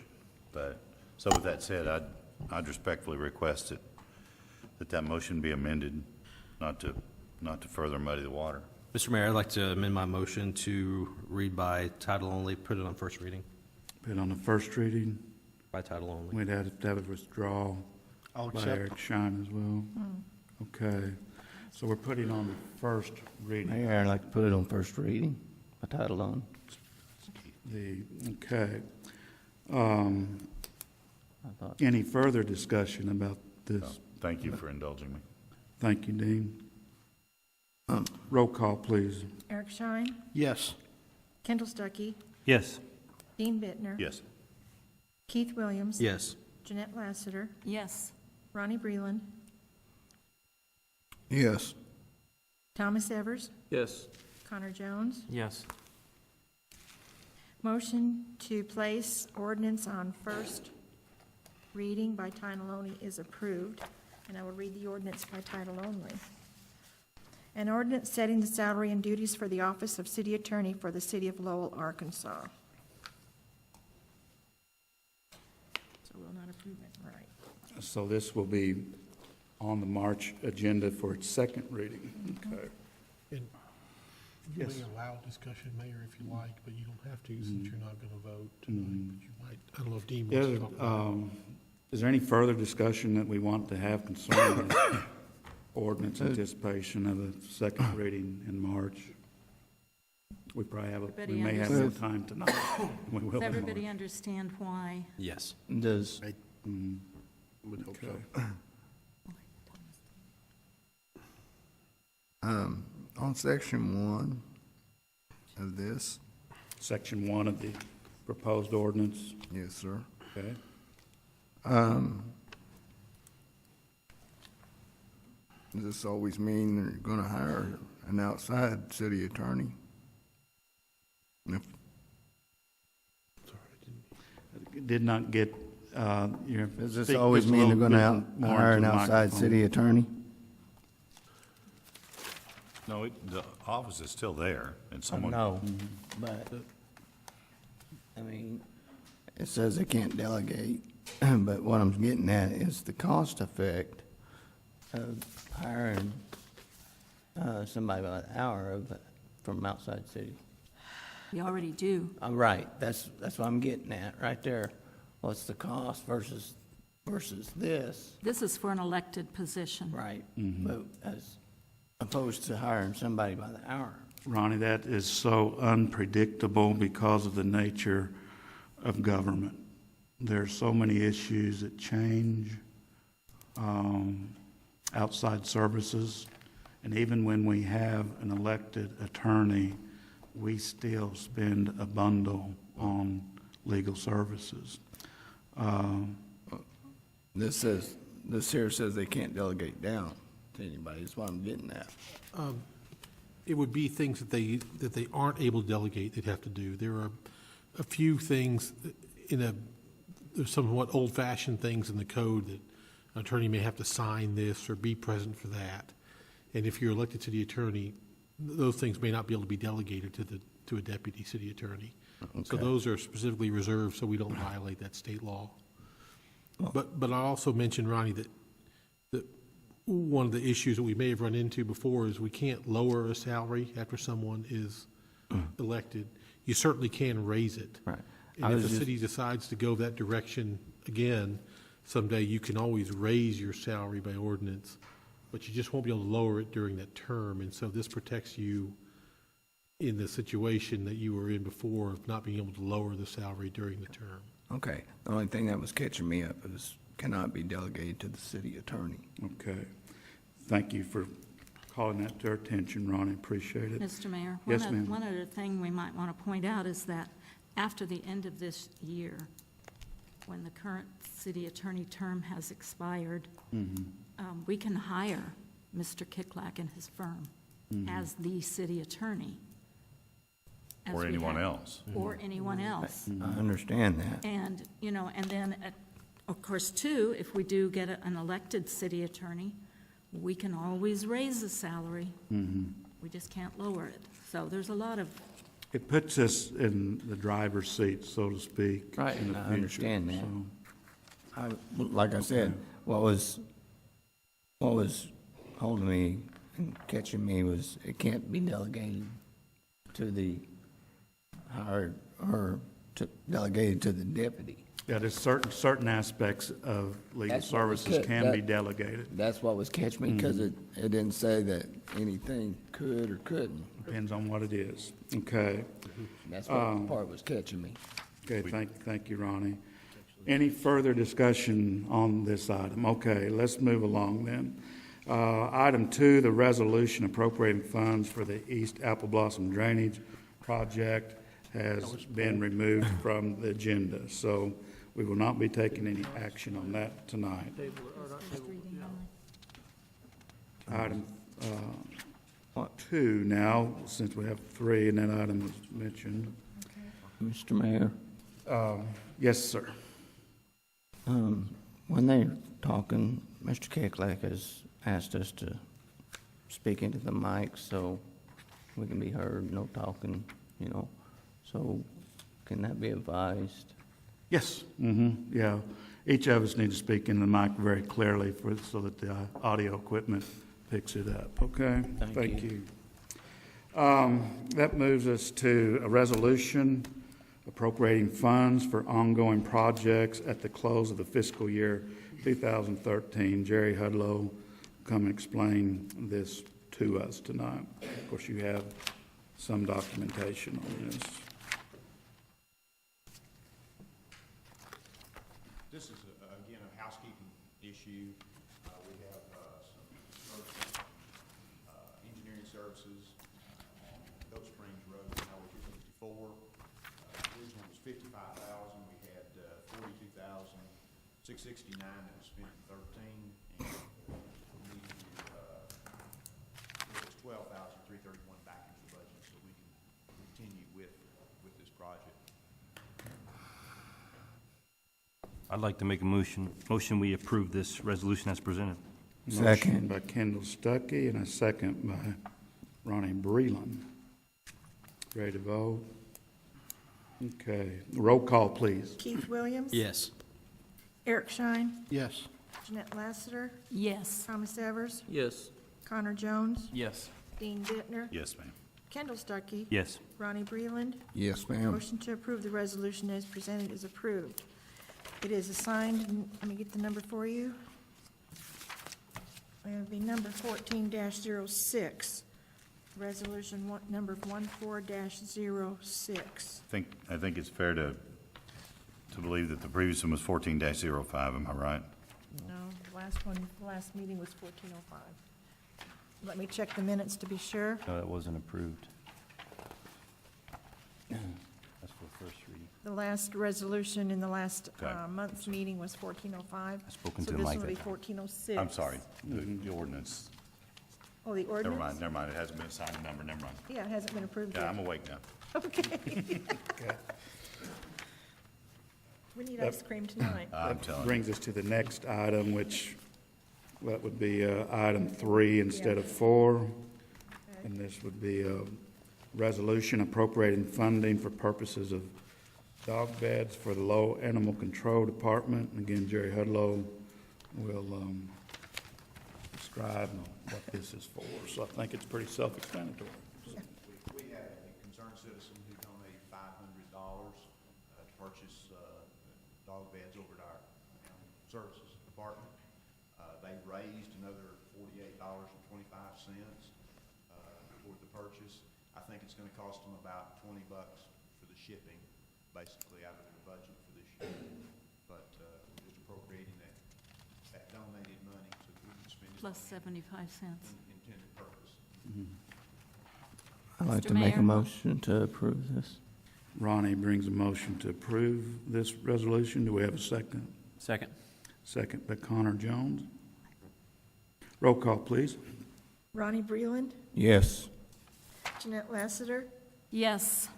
[SPEAKER 5] But, so with that said, I'd respectfully request that motion be amended, not to further muddy the water.
[SPEAKER 4] Mr. Mayor, I'd like to amend my motion to read by title only, put it on first reading
[SPEAKER 1] Put it on the first reading.
[SPEAKER 4] by title only.
[SPEAKER 1] We'd have to have a withdrawal by Eric Shine as well. Okay, so we're putting on the first reading.
[SPEAKER 7] Mayor, I'd like to put it on first reading, by title on.
[SPEAKER 1] Okay.
[SPEAKER 7] I thought,
[SPEAKER 1] Any further discussion about this?
[SPEAKER 5] Thank you for indulging me.
[SPEAKER 1] Thank you, Dean. Roll call, please.
[SPEAKER 2] Eric Shine,
[SPEAKER 7] yes.
[SPEAKER 2] Kendall Stuckey,
[SPEAKER 6] Yes.
[SPEAKER 2] Dean Bittner,
[SPEAKER 5] Yes.
[SPEAKER 2] Keith Williams,
[SPEAKER 4] Yes.
[SPEAKER 2] Jeanette Lassiter,
[SPEAKER 3] Yes.
[SPEAKER 2] Ronnie Breland,
[SPEAKER 7] Yes.
[SPEAKER 2] Thomas Evers,
[SPEAKER 9] Yes.
[SPEAKER 2] Connor Jones.
[SPEAKER 6] Yes.
[SPEAKER 2] Motion to place ordinance on first reading by title only is approved, and I will read the ordinance by title only. An ordinance setting the salary and duties for the office of city attorney for the city of Lowell, Arkansas.
[SPEAKER 1] So this will be on the March agenda for its second reading. Okay.
[SPEAKER 8] And you
[SPEAKER 1] Yes.
[SPEAKER 8] may allow discussion, Mayor, if you like, but you don't have to since you're not going to vote tonight. But you might, I don't know if Dean wants to talk about it.
[SPEAKER 1] Is there any further discussion that we want to have concerning the ordinance anticipation of a second reading in March? We probably have, we
[SPEAKER 3] Everybody
[SPEAKER 1] may have more time tonight. We will
[SPEAKER 3] Does
[SPEAKER 1] in
[SPEAKER 3] everybody
[SPEAKER 1] March.
[SPEAKER 3] understand why?
[SPEAKER 4] Yes.
[SPEAKER 7] Does,
[SPEAKER 8] Would hope so.
[SPEAKER 1] Okay.
[SPEAKER 10] On section 1 of this,
[SPEAKER 1] Section 1 of the proposed ordinance,
[SPEAKER 10] yes, sir.
[SPEAKER 1] okay?
[SPEAKER 10] Does this always mean that you're gonna hire an outside city attorney? If-
[SPEAKER 1] Did not get, your.
[SPEAKER 7] does this
[SPEAKER 1] speak
[SPEAKER 7] always
[SPEAKER 1] just a
[SPEAKER 7] mean they're
[SPEAKER 1] little
[SPEAKER 7] going
[SPEAKER 1] bit
[SPEAKER 7] to
[SPEAKER 1] more
[SPEAKER 7] hire
[SPEAKER 1] into
[SPEAKER 7] an
[SPEAKER 1] the
[SPEAKER 7] outside
[SPEAKER 1] microphone.
[SPEAKER 7] city attorney?
[SPEAKER 5] No, the office is still there, and someone.
[SPEAKER 7] No, but, I mean, it says they can't delegate, but what I'm getting at is the cost effect of hiring somebody by the hour from outside city.
[SPEAKER 3] We already do.
[SPEAKER 7] Right, that's what I'm getting at, right there. What's the cost versus this?
[SPEAKER 3] This is for an elected position.
[SPEAKER 7] Right, but as opposed to hiring somebody by the hour.
[SPEAKER 1] Ronnie, that is so unpredictable because of the nature of government. There are so many issues that change, outside services, and even when we have an elected attorney, we still spend a bundle on legal services.
[SPEAKER 10] This here says they can't delegate down to anybody, is what I'm getting at.
[SPEAKER 8] It would be things that they aren't able to delegate they'd have to do. There are a few things there's somewhat old-fashioned things in the code that an attorney may have to sign this or be present for that. And if you're elected city attorney, those things may not be able to be delegated to a deputy city attorney. So
[SPEAKER 7] Okay.
[SPEAKER 8] those are specifically reserved so we don't violate that state law. But I also mentioned, Ronnie, that one of the issues that we may have run into before is we can't lower a salary after someone is elected. You certainly can raise it.
[SPEAKER 7] Right. I
[SPEAKER 8] And if
[SPEAKER 7] was
[SPEAKER 8] the
[SPEAKER 7] just-
[SPEAKER 8] city decides to go that direction again, someday you can always raise your salary by ordinance, but you just won't be able to lower it during that term. And so this protects you in the situation that you were in before of not being able to lower the salary during the term.
[SPEAKER 10] Okay, the only thing that was catching me up is cannot be delegated to the city attorney.
[SPEAKER 1] Okay. Thank you for calling that to our attention, Ronnie. Appreciate it.
[SPEAKER 3] Mr. Mayor?
[SPEAKER 1] Yes, ma'am.
[SPEAKER 3] One other thing we might want to point out is that after the end of this year, when the current city attorney term has expired, we can hire Mr. Kiklak and his firm as the city attorney. as
[SPEAKER 5] Or
[SPEAKER 3] we
[SPEAKER 5] anyone
[SPEAKER 3] have.
[SPEAKER 5] else.
[SPEAKER 3] Or anyone else.
[SPEAKER 7] I understand that.
[SPEAKER 3] And, and then, of course, too, if we do get an elected city attorney, we can always raise the salary. We just can't lower it. So there's a lot of,
[SPEAKER 1] It puts us in the driver's seat, so to speak.
[SPEAKER 7] Right,
[SPEAKER 1] in the
[SPEAKER 7] I
[SPEAKER 1] future.
[SPEAKER 7] understand that.
[SPEAKER 1] So,
[SPEAKER 7] Like I said, what was holding me and catching me was it can't be delegated to the hired or delegated to the deputy.
[SPEAKER 1] Yeah, there's certain aspects of legal
[SPEAKER 7] That's what was
[SPEAKER 1] services
[SPEAKER 7] cut-
[SPEAKER 1] can be
[SPEAKER 7] that-
[SPEAKER 1] delegated.
[SPEAKER 7] That's what was catching me, because it didn't say that anything could or couldn't.
[SPEAKER 1] Depends on what it is. Okay.
[SPEAKER 7] That's what part was catching me.
[SPEAKER 1] Okay, thank you, Ronnie. Any further discussion on this item? Okay, let's move along then. Item 2, the resolution appropriating funds for the East Apple Blossom Drainage Project has been removed from the agenda, so we will not be taking any action on that tonight.
[SPEAKER 3] first reading only.
[SPEAKER 1] Item 2 now, since we have 3 and that item was mentioned.
[SPEAKER 7] Mr. Mayor,
[SPEAKER 1] Yes, sir.
[SPEAKER 7] when they're talking, Mr. Kiklak has asked us to speak into the mic so we can be heard, no talking, So can that be advised?
[SPEAKER 1] Yes, yeah. each of us need to speak in the mic very clearly so that the audio equipment picks it up, okay? Thank you. That moves us to a resolution appropriating funds for ongoing projects at the close of the fiscal year 2013. Jerry Hudlow will come and explain this to us tonight. Of course, you have some documentation on this.
[SPEAKER 11] This is, again, a housekeeping issue. We have some services, engineering services on Goat Springs Road, Highway 264. Originally it was $55,000. We had $42,669 that was spent in 13, and we need to put $12,331 back into the budget so we can continue with this project.
[SPEAKER 6] I'd like to make a motion we approve this resolution as presented.
[SPEAKER 1] Motion by Kendall Stuckey and a second by Ronnie Breland. Ready to vote? Okay. Roll call, please.
[SPEAKER 2] Keith Williams?
[SPEAKER 4] Yes.
[SPEAKER 2] Eric Shine?
[SPEAKER 8] Yes.
[SPEAKER 2] Jeanette Lassiter?
[SPEAKER 3] Yes.
[SPEAKER 2] Thomas Evers?
[SPEAKER 9] Yes.
[SPEAKER 2] Connor Jones?
[SPEAKER 6] Yes.
[SPEAKER 2] Dean Bittner,
[SPEAKER 5] Yes, ma'am.
[SPEAKER 2] Kendall Stuckey?
[SPEAKER 6] Yes.
[SPEAKER 2] Ronnie Breland?
[SPEAKER 10] Yes, ma'am.
[SPEAKER 2] Motion to approve the resolution as presented is approved. It is assigned, let me get the number for you. It would be number 14-06, resolution number 14-06.
[SPEAKER 5] I think it's fair to believe that the previous one was 14-05, am I right?
[SPEAKER 2] No, the last meeting was 14:05. Let me check the minutes to be sure.
[SPEAKER 6] No, that wasn't approved. That's for first reading.
[SPEAKER 2] The last resolution in the last
[SPEAKER 5] Okay.
[SPEAKER 2] month's meeting was 14:05.
[SPEAKER 6] I've spoken to
[SPEAKER 2] So
[SPEAKER 6] the
[SPEAKER 2] this
[SPEAKER 6] mic
[SPEAKER 2] will be
[SPEAKER 6] that time.
[SPEAKER 2] 14:06.
[SPEAKER 5] I'm sorry, the ordinance.
[SPEAKER 2] Oh, the ordinance?
[SPEAKER 5] Never mind, it hasn't been assigned a number, never mind.
[SPEAKER 2] Yeah, it hasn't been approved
[SPEAKER 5] Yeah,
[SPEAKER 2] yet.
[SPEAKER 5] I'm awake now.
[SPEAKER 2] Okay. We need ice cream tonight.
[SPEAKER 5] I'm telling you.
[SPEAKER 1] Brings us to the next item, which, that would be item 3 instead of 4. And this would be a resolution appropriating funding for purposes of dog beds for the Lowell Animal Control Department. And again, Jerry Hudlow will describe what this is for. So I think it's pretty self-explanatory.
[SPEAKER 11] We had a concerned citizen who donated $500 to purchase dog beds over at our animal services department. They raised another $48.25 for the purchase. I think it's going to cost them about $20 for the shipping, basically out of their budget for this year. But we're just appropriating that donated money so that we can spend it
[SPEAKER 3] Plus
[SPEAKER 11] on
[SPEAKER 3] 75 cents.
[SPEAKER 11] intended purpose.
[SPEAKER 7] I'd like
[SPEAKER 3] Mr.
[SPEAKER 7] to make a
[SPEAKER 3] Mayor?
[SPEAKER 7] motion to approve this.
[SPEAKER 1] Ronnie brings a motion to approve this resolution. Do we have a second?
[SPEAKER 6] Second.
[SPEAKER 1] Second by Connor Jones. Roll call, please.
[SPEAKER 2] Ronnie Breland,
[SPEAKER 7] Yes.
[SPEAKER 2] Jeanette Lassiter,
[SPEAKER 3] Yes.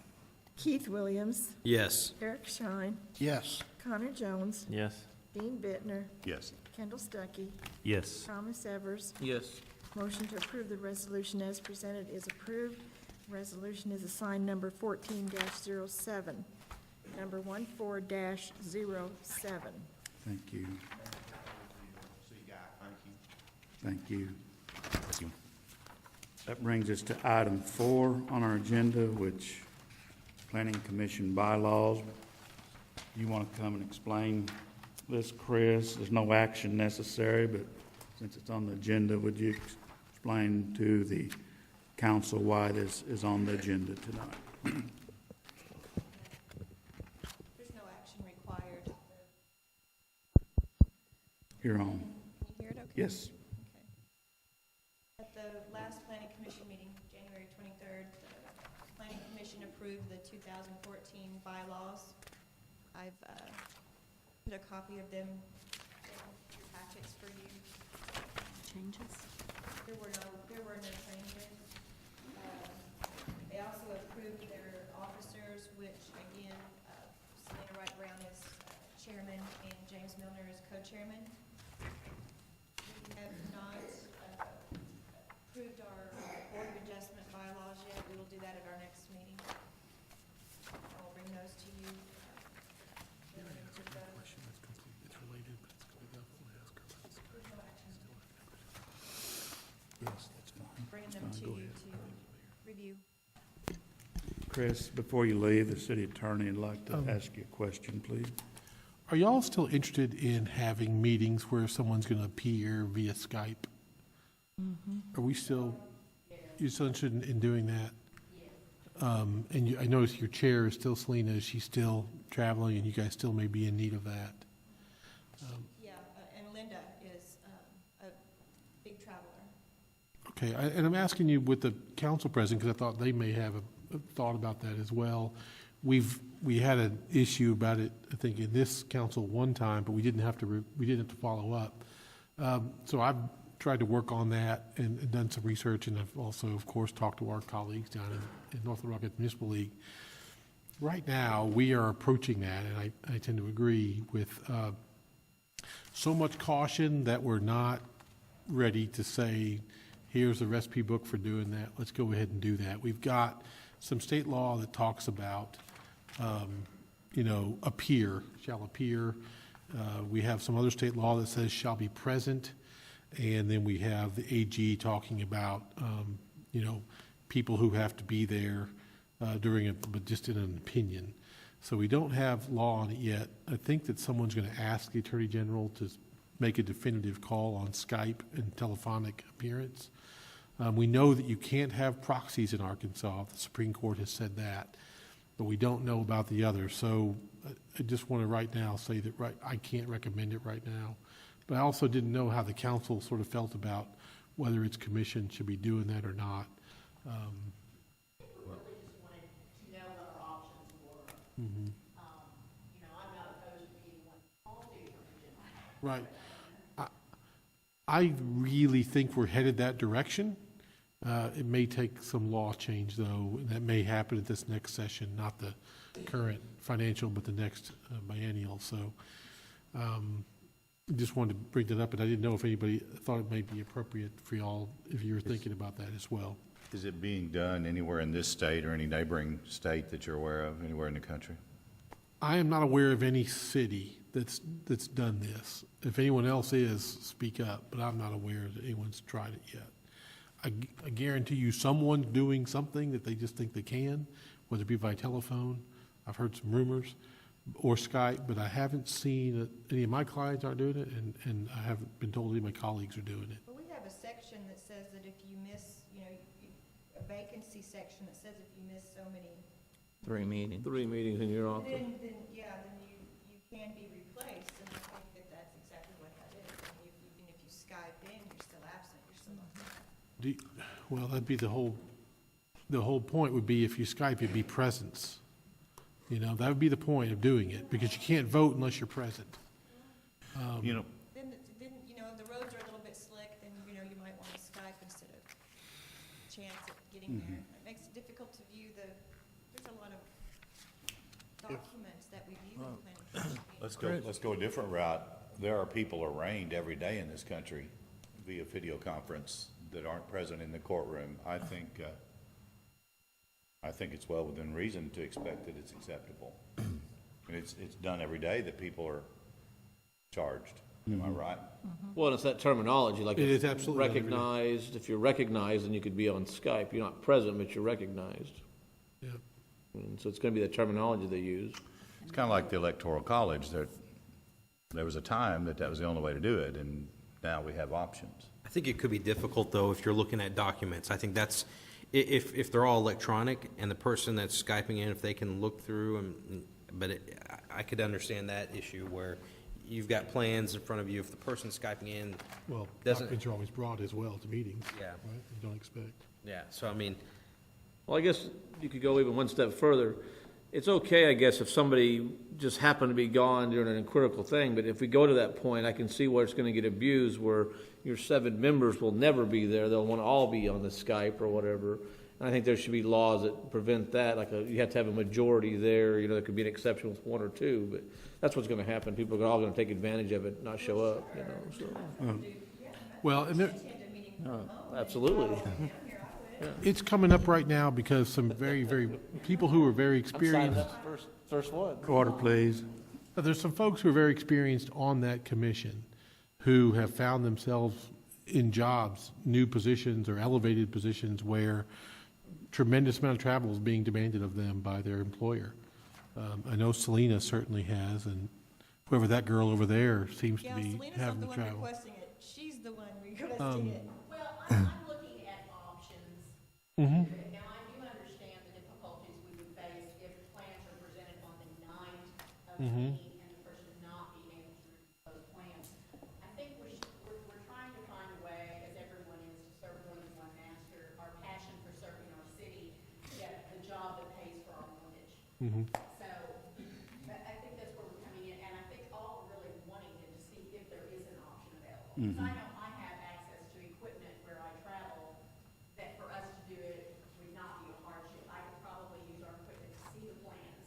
[SPEAKER 2] Keith Williams,
[SPEAKER 4] Yes.
[SPEAKER 2] Eric Shine,
[SPEAKER 8] Yes.
[SPEAKER 2] Connor Jones,
[SPEAKER 6] Yes.
[SPEAKER 2] Dean Bittner,
[SPEAKER 5] Yes.
[SPEAKER 2] Kendall Stuckey,
[SPEAKER 6] Yes.
[SPEAKER 2] Thomas Evers.
[SPEAKER 9] Yes.
[SPEAKER 2] Motion to approve the resolution as presented is approved. Resolution is assigned number 14-07, number 14-07.
[SPEAKER 1] Thank you.
[SPEAKER 11] See you guys, thank you.
[SPEAKER 1] Thank you.
[SPEAKER 5] Thank you.
[SPEAKER 1] That brings us to item 4 on our agenda, which Planning Commission bylaws. You want to come and explain this, Chris? There's no action necessary, but since it's on the agenda, would you explain to the council why this is on the agenda tonight?
[SPEAKER 12] There's no action required.
[SPEAKER 1] You're on.
[SPEAKER 12] Can you hear it okay?
[SPEAKER 1] Yes.
[SPEAKER 12] Okay. At the last planning commission meeting, January 23rd, the planning commission approved the 2014 bylaws. I've put a copy of them in your packets for you.
[SPEAKER 3] Changes?
[SPEAKER 12] There were no changes. They also approved their officers, which again, Selena Wright Brown is chairman and James Milner is co-chairman. We have not approved our board of adjustment bylaws yet. We will do that at our next meeting. I'll bring those to you. bringing them to you to review.
[SPEAKER 1] Chris, before you leave, the city attorney would like to ask you a question, please.
[SPEAKER 8] Are y'all still interested in having meetings where someone's going to appear via Skype? Are we still, you still interested in doing that? And I notice your chair is still Selena. Is she still traveling, and you guys still may be in need of that?
[SPEAKER 12] Yeah, and Linda is a big traveler.
[SPEAKER 8] Okay, and I'm asking you with the council president, because I thought they may have a thought about that as well. We had an issue about it, I think, in this council one time, but we didn't have to follow up. So I've tried to work on that and done some research, and I've also, of course, talked to our colleagues down in North Little Rock at the Municipal League. Right now, we are approaching that, and I tend to agree with so much caution that we're not ready to say, here's the recipe book for doing that. Let's go ahead and do that. We've got some state law that talks about, appear, shall appear. We have some other state law that says shall be present. And then we have the AG talking about, people who have to be there but just in an opinion. So we don't have law on it yet. I think that someone's going to ask the Attorney General to make a definitive call on Skype and telephonic appearance. We know that you can't have proxies in Arkansas. The Supreme Court has said that, but we don't know about the others. So I just want to right now say that I can't recommend it right now. But I also didn't know how the council sort of felt about whether its commission should be doing that or not. Right. I really think we're headed that direction. It may take some law change, though, and that may happen at this next session, not the current financial, but the next biennial. So I just wanted to bring that up, and I didn't know if anybody thought it may be appropriate for y'all, if you were thinking about that as well.
[SPEAKER 5] Is it being done anywhere in this state or any neighboring state that you're aware of, anywhere in the country?
[SPEAKER 8] I am not aware of any city that's done this. If anyone else is, speak up, but I'm not aware that anyone's tried it yet. I guarantee you someone's doing something that they just think they can, whether it be by telephone. I've heard some rumors, or Skype, but I haven't seen it. Any of my clients aren't doing it, and I haven't been told any of my colleagues are doing it.
[SPEAKER 12] But we have a section that says that if you miss, a vacancy section that says if you miss so many.
[SPEAKER 7] 3 meetings.
[SPEAKER 9] 3 meetings in your office.
[SPEAKER 12] Then you can be replaced, and I think that that's exactly what that is. I mean, even if you Skype in, you're still absent, you're still on.
[SPEAKER 8] Well, that'd be the whole point would be if you Skype, it'd be presence. That would be the point of doing it, because you can't vote unless you're present.
[SPEAKER 12] Then, the roads are a little bit slick, then, you might want to Skype instead of chance at getting there. It makes it difficult to view there's a lot of documents that we view in planning.
[SPEAKER 5] Let's go a different route. There are people arraigned every day in this country via video conference that aren't present in the courtroom. I think it's well within reason to expect that it's acceptable. And it's done every day that people are charged. Am I right?
[SPEAKER 9] Well, it's that terminology, like
[SPEAKER 8] It is absolutely
[SPEAKER 9] recognized. If you're recognized, then you could be on Skype. You're not present, but you're recognized.
[SPEAKER 8] Yeah.
[SPEAKER 9] And so it's going to be the terminology they use.
[SPEAKER 5] It's kind of like the Electoral College. There was a time that was the only way to do it, and now we have options.
[SPEAKER 4] I think it could be difficult, though, if you're looking at documents. I think that's, if they're all electronic, and the person that's Skyping in, if they can look through, I could understand that issue where you've got plans in front of you. If the person Skyping in
[SPEAKER 8] Well,
[SPEAKER 4] doesn't,
[SPEAKER 8] documents are always brought as well to meetings.
[SPEAKER 4] Yeah.
[SPEAKER 8] Right? You don't expect.
[SPEAKER 4] yeah. So I mean,
[SPEAKER 9] Well, I guess you could go even one step further. It's okay, I guess, if somebody just happened to be gone during a critical thing, but if we go to that point, I can see where it's going to get abused, where your 7 members will never be there. They'll want to all be on the Skype or whatever. And I think there should be laws that prevent that. You have to have a majority there. There could be an exception with 1 or 2, but that's what's going to happen. People are all going to take advantage of it, not show up. So.
[SPEAKER 8] Well, and
[SPEAKER 9] Absolutely.
[SPEAKER 8] it's coming up right now because some very, very people who are very experienced.
[SPEAKER 9] First one.
[SPEAKER 1] Order, please.
[SPEAKER 8] There's some folks who are very experienced on that commission who have found themselves in jobs, new positions or elevated positions where tremendous amount of travel is being demanded of them by their employer. I know Selena certainly has, and whoever that girl over there seems to
[SPEAKER 12] Yeah,
[SPEAKER 8] be
[SPEAKER 12] Selena's not
[SPEAKER 8] having
[SPEAKER 12] the
[SPEAKER 8] to
[SPEAKER 12] one
[SPEAKER 8] travel.
[SPEAKER 12] requesting it. She's the one requesting it.
[SPEAKER 13] Well, I'm looking at options.
[SPEAKER 8] Mhm.
[SPEAKER 13] Now, I do understand the difficulties we would face if plans are presented on the night of the meeting and the person not being able to review those plans. I think we're trying to find a way, as everyone is, to serve more than one master. Our passion for serving our city, yet the job that pays for our mortgage. So I think that's where we're coming in, and I think all we're really wanting is to see if there is an option available. Because I know I have access to equipment where I travel, that for us to do it would not be a hardship. I could probably use our equipment to see the plans,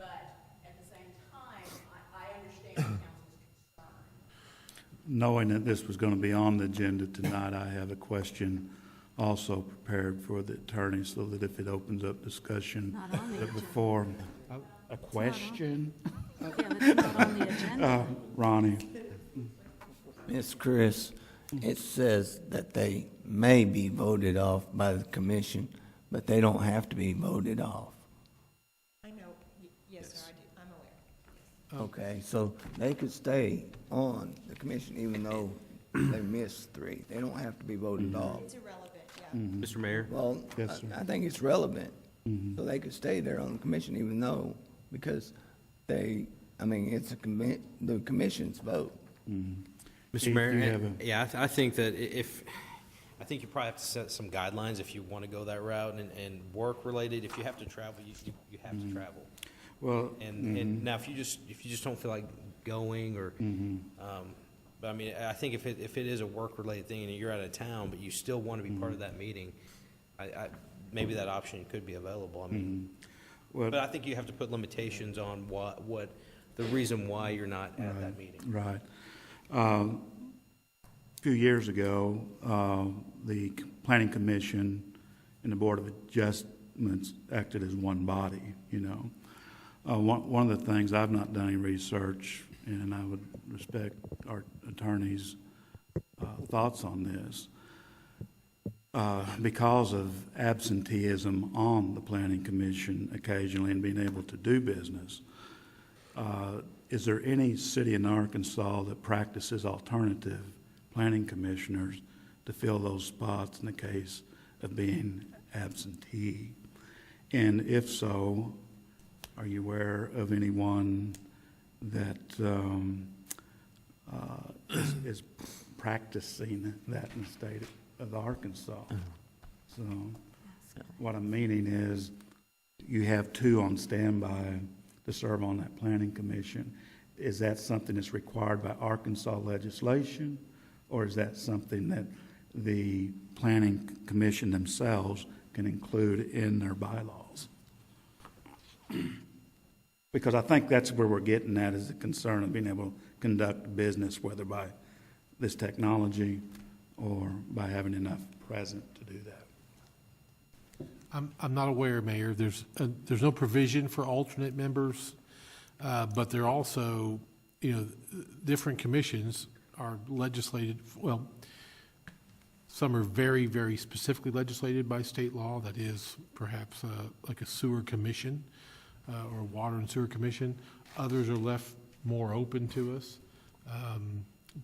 [SPEAKER 13] but at the same time, I understand the council's concern.
[SPEAKER 1] Knowing that this was going to be on the agenda tonight, I have a question also prepared for the attorney so that if it opens up discussion
[SPEAKER 3] Not on the agenda.
[SPEAKER 1] before. A question?
[SPEAKER 3] Yeah, that's not on the agenda.
[SPEAKER 1] Ronnie?
[SPEAKER 7] Ms. Chris, it says that they may be voted off by the commission, but they don't have to be voted off.
[SPEAKER 12] I know, yes, sir, I do, I'm aware.
[SPEAKER 7] Okay, so they could stay on the commission even though they missed 3. They don't have to be voted off.
[SPEAKER 12] It's irrelevant, yeah.
[SPEAKER 4] Mr. Mayor?
[SPEAKER 7] Well,
[SPEAKER 1] Yes, sir.
[SPEAKER 7] I think it's relevant. So they could stay there on the commission even though, because they, I mean, it's the commission's vote.
[SPEAKER 4] Mr.
[SPEAKER 1] Keith,
[SPEAKER 4] Mayor,
[SPEAKER 1] you have a-
[SPEAKER 4] yeah, I think that I think you probably have to set some guidelines if you want to go that route, and work-related, if you have to travel, you have to travel.
[SPEAKER 1] Well,
[SPEAKER 4] And now, if you just don't feel like going, or, but I mean, I think if it is a work-related thing and you're out of town, but you still want to be part of that meeting, maybe that option could be available. I mean,
[SPEAKER 1] well,
[SPEAKER 4] but I think you have to put limitations on what the reason why you're not at that meeting.
[SPEAKER 1] right. A few years ago, the Planning Commission and the Board of Adjustments acted as one body, you know. One of the things, I've not done any research, and I would respect our attorney's thoughts on this. Because of absenteeism on the Planning Commission occasionally and being able to do business, is there any city in Arkansas that practices alternative planning commissioners to fill those spots in the case of being absentee? And if so, are you aware of anyone that is practicing that in the state of Arkansas? So what I'm meaning is you have 2 on standby to serve on that planning commission. Is that something that's required by Arkansas legislation, or is that something that the planning commission themselves can include in their bylaws? Because I think that's where we're getting at, is the concern of being able to conduct business, whether by this technology or by having enough present to do that.
[SPEAKER 8] I'm not aware, Mayor. There's no provision for alternate members, but there are also, different commissions are legislated, well, some are very, very specifically legislated by state law. That is perhaps like a sewer commission or a water and sewer commission. Others are left more open to us.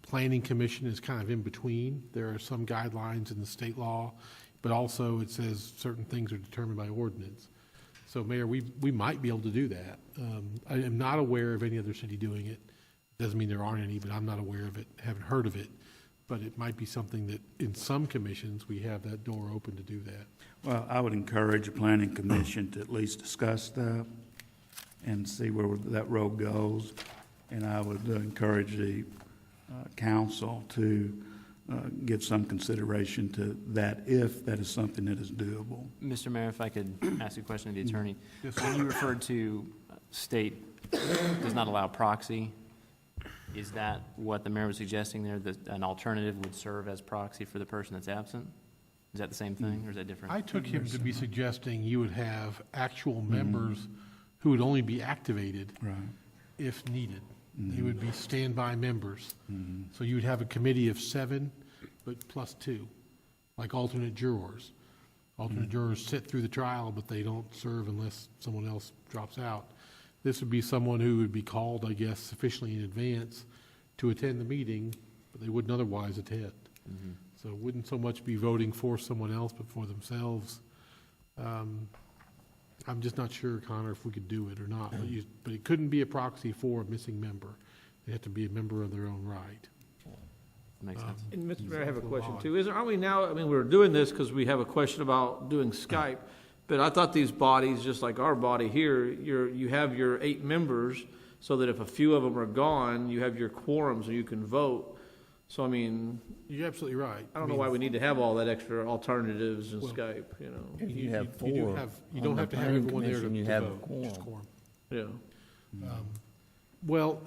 [SPEAKER 8] Planning commission is kind of in between. There are some guidelines in the state law, but also it says certain things are determined by ordinance. So, Mayor, we might be able to do that. I am not aware of any other city doing it. Doesn't mean there aren't any, but I'm not aware of it, haven't heard of it. But it might be something that in some commissions, we have that door open to do that.
[SPEAKER 1] Well, I would encourage the planning commission to at least discuss that and see where that road goes. And I would encourage the council to give some consideration to that, if that is something that is doable.
[SPEAKER 14] Mr. Mayor, if I could ask a question of the attorney.
[SPEAKER 8] Yes,
[SPEAKER 14] When you referred to state does not allow proxy, is that what the mayor was suggesting there, that an alternative would serve as proxy for the person that's absent? Is that the same thing, or is that different?
[SPEAKER 8] I took him to be suggesting you would have actual members who would only be activated
[SPEAKER 1] Right.
[SPEAKER 8] if needed. They would be standby members. So you would have a committee of 7 but plus 2, like alternate jurors. Alternate jurors sit through the trial, but they don't serve unless someone else drops out. This would be someone who would be called, I guess, sufficiently in advance to attend the meeting, but they wouldn't otherwise attend. So it wouldn't so much be voting for someone else, but for themselves. I'm just not sure, Connor, if we could do it or not, but it couldn't be a proxy for a missing member. They have to be a member of their own right.
[SPEAKER 14] Makes sense.
[SPEAKER 9] And Mr. Mayor, I have a question too. Aren't we now, I mean, we're doing this because we have a question about doing Skype, but I thought these bodies, just like our body here, you have your 8 members, so that if a few of them are gone, you have your quorum so you can vote. So, I mean,
[SPEAKER 8] You're absolutely right.
[SPEAKER 9] I don't know why we need to have all that extra alternatives in
[SPEAKER 8] Well,
[SPEAKER 9] Skype, you know?
[SPEAKER 7] If you have
[SPEAKER 8] You do
[SPEAKER 7] 4
[SPEAKER 8] have, you
[SPEAKER 7] on
[SPEAKER 8] don't
[SPEAKER 7] the
[SPEAKER 8] have to have
[SPEAKER 7] planning
[SPEAKER 8] everyone there
[SPEAKER 7] commission, you
[SPEAKER 8] to
[SPEAKER 7] have a
[SPEAKER 8] vote. Just
[SPEAKER 7] quorum.
[SPEAKER 8] quorum.
[SPEAKER 9] Yeah.
[SPEAKER 8] Well,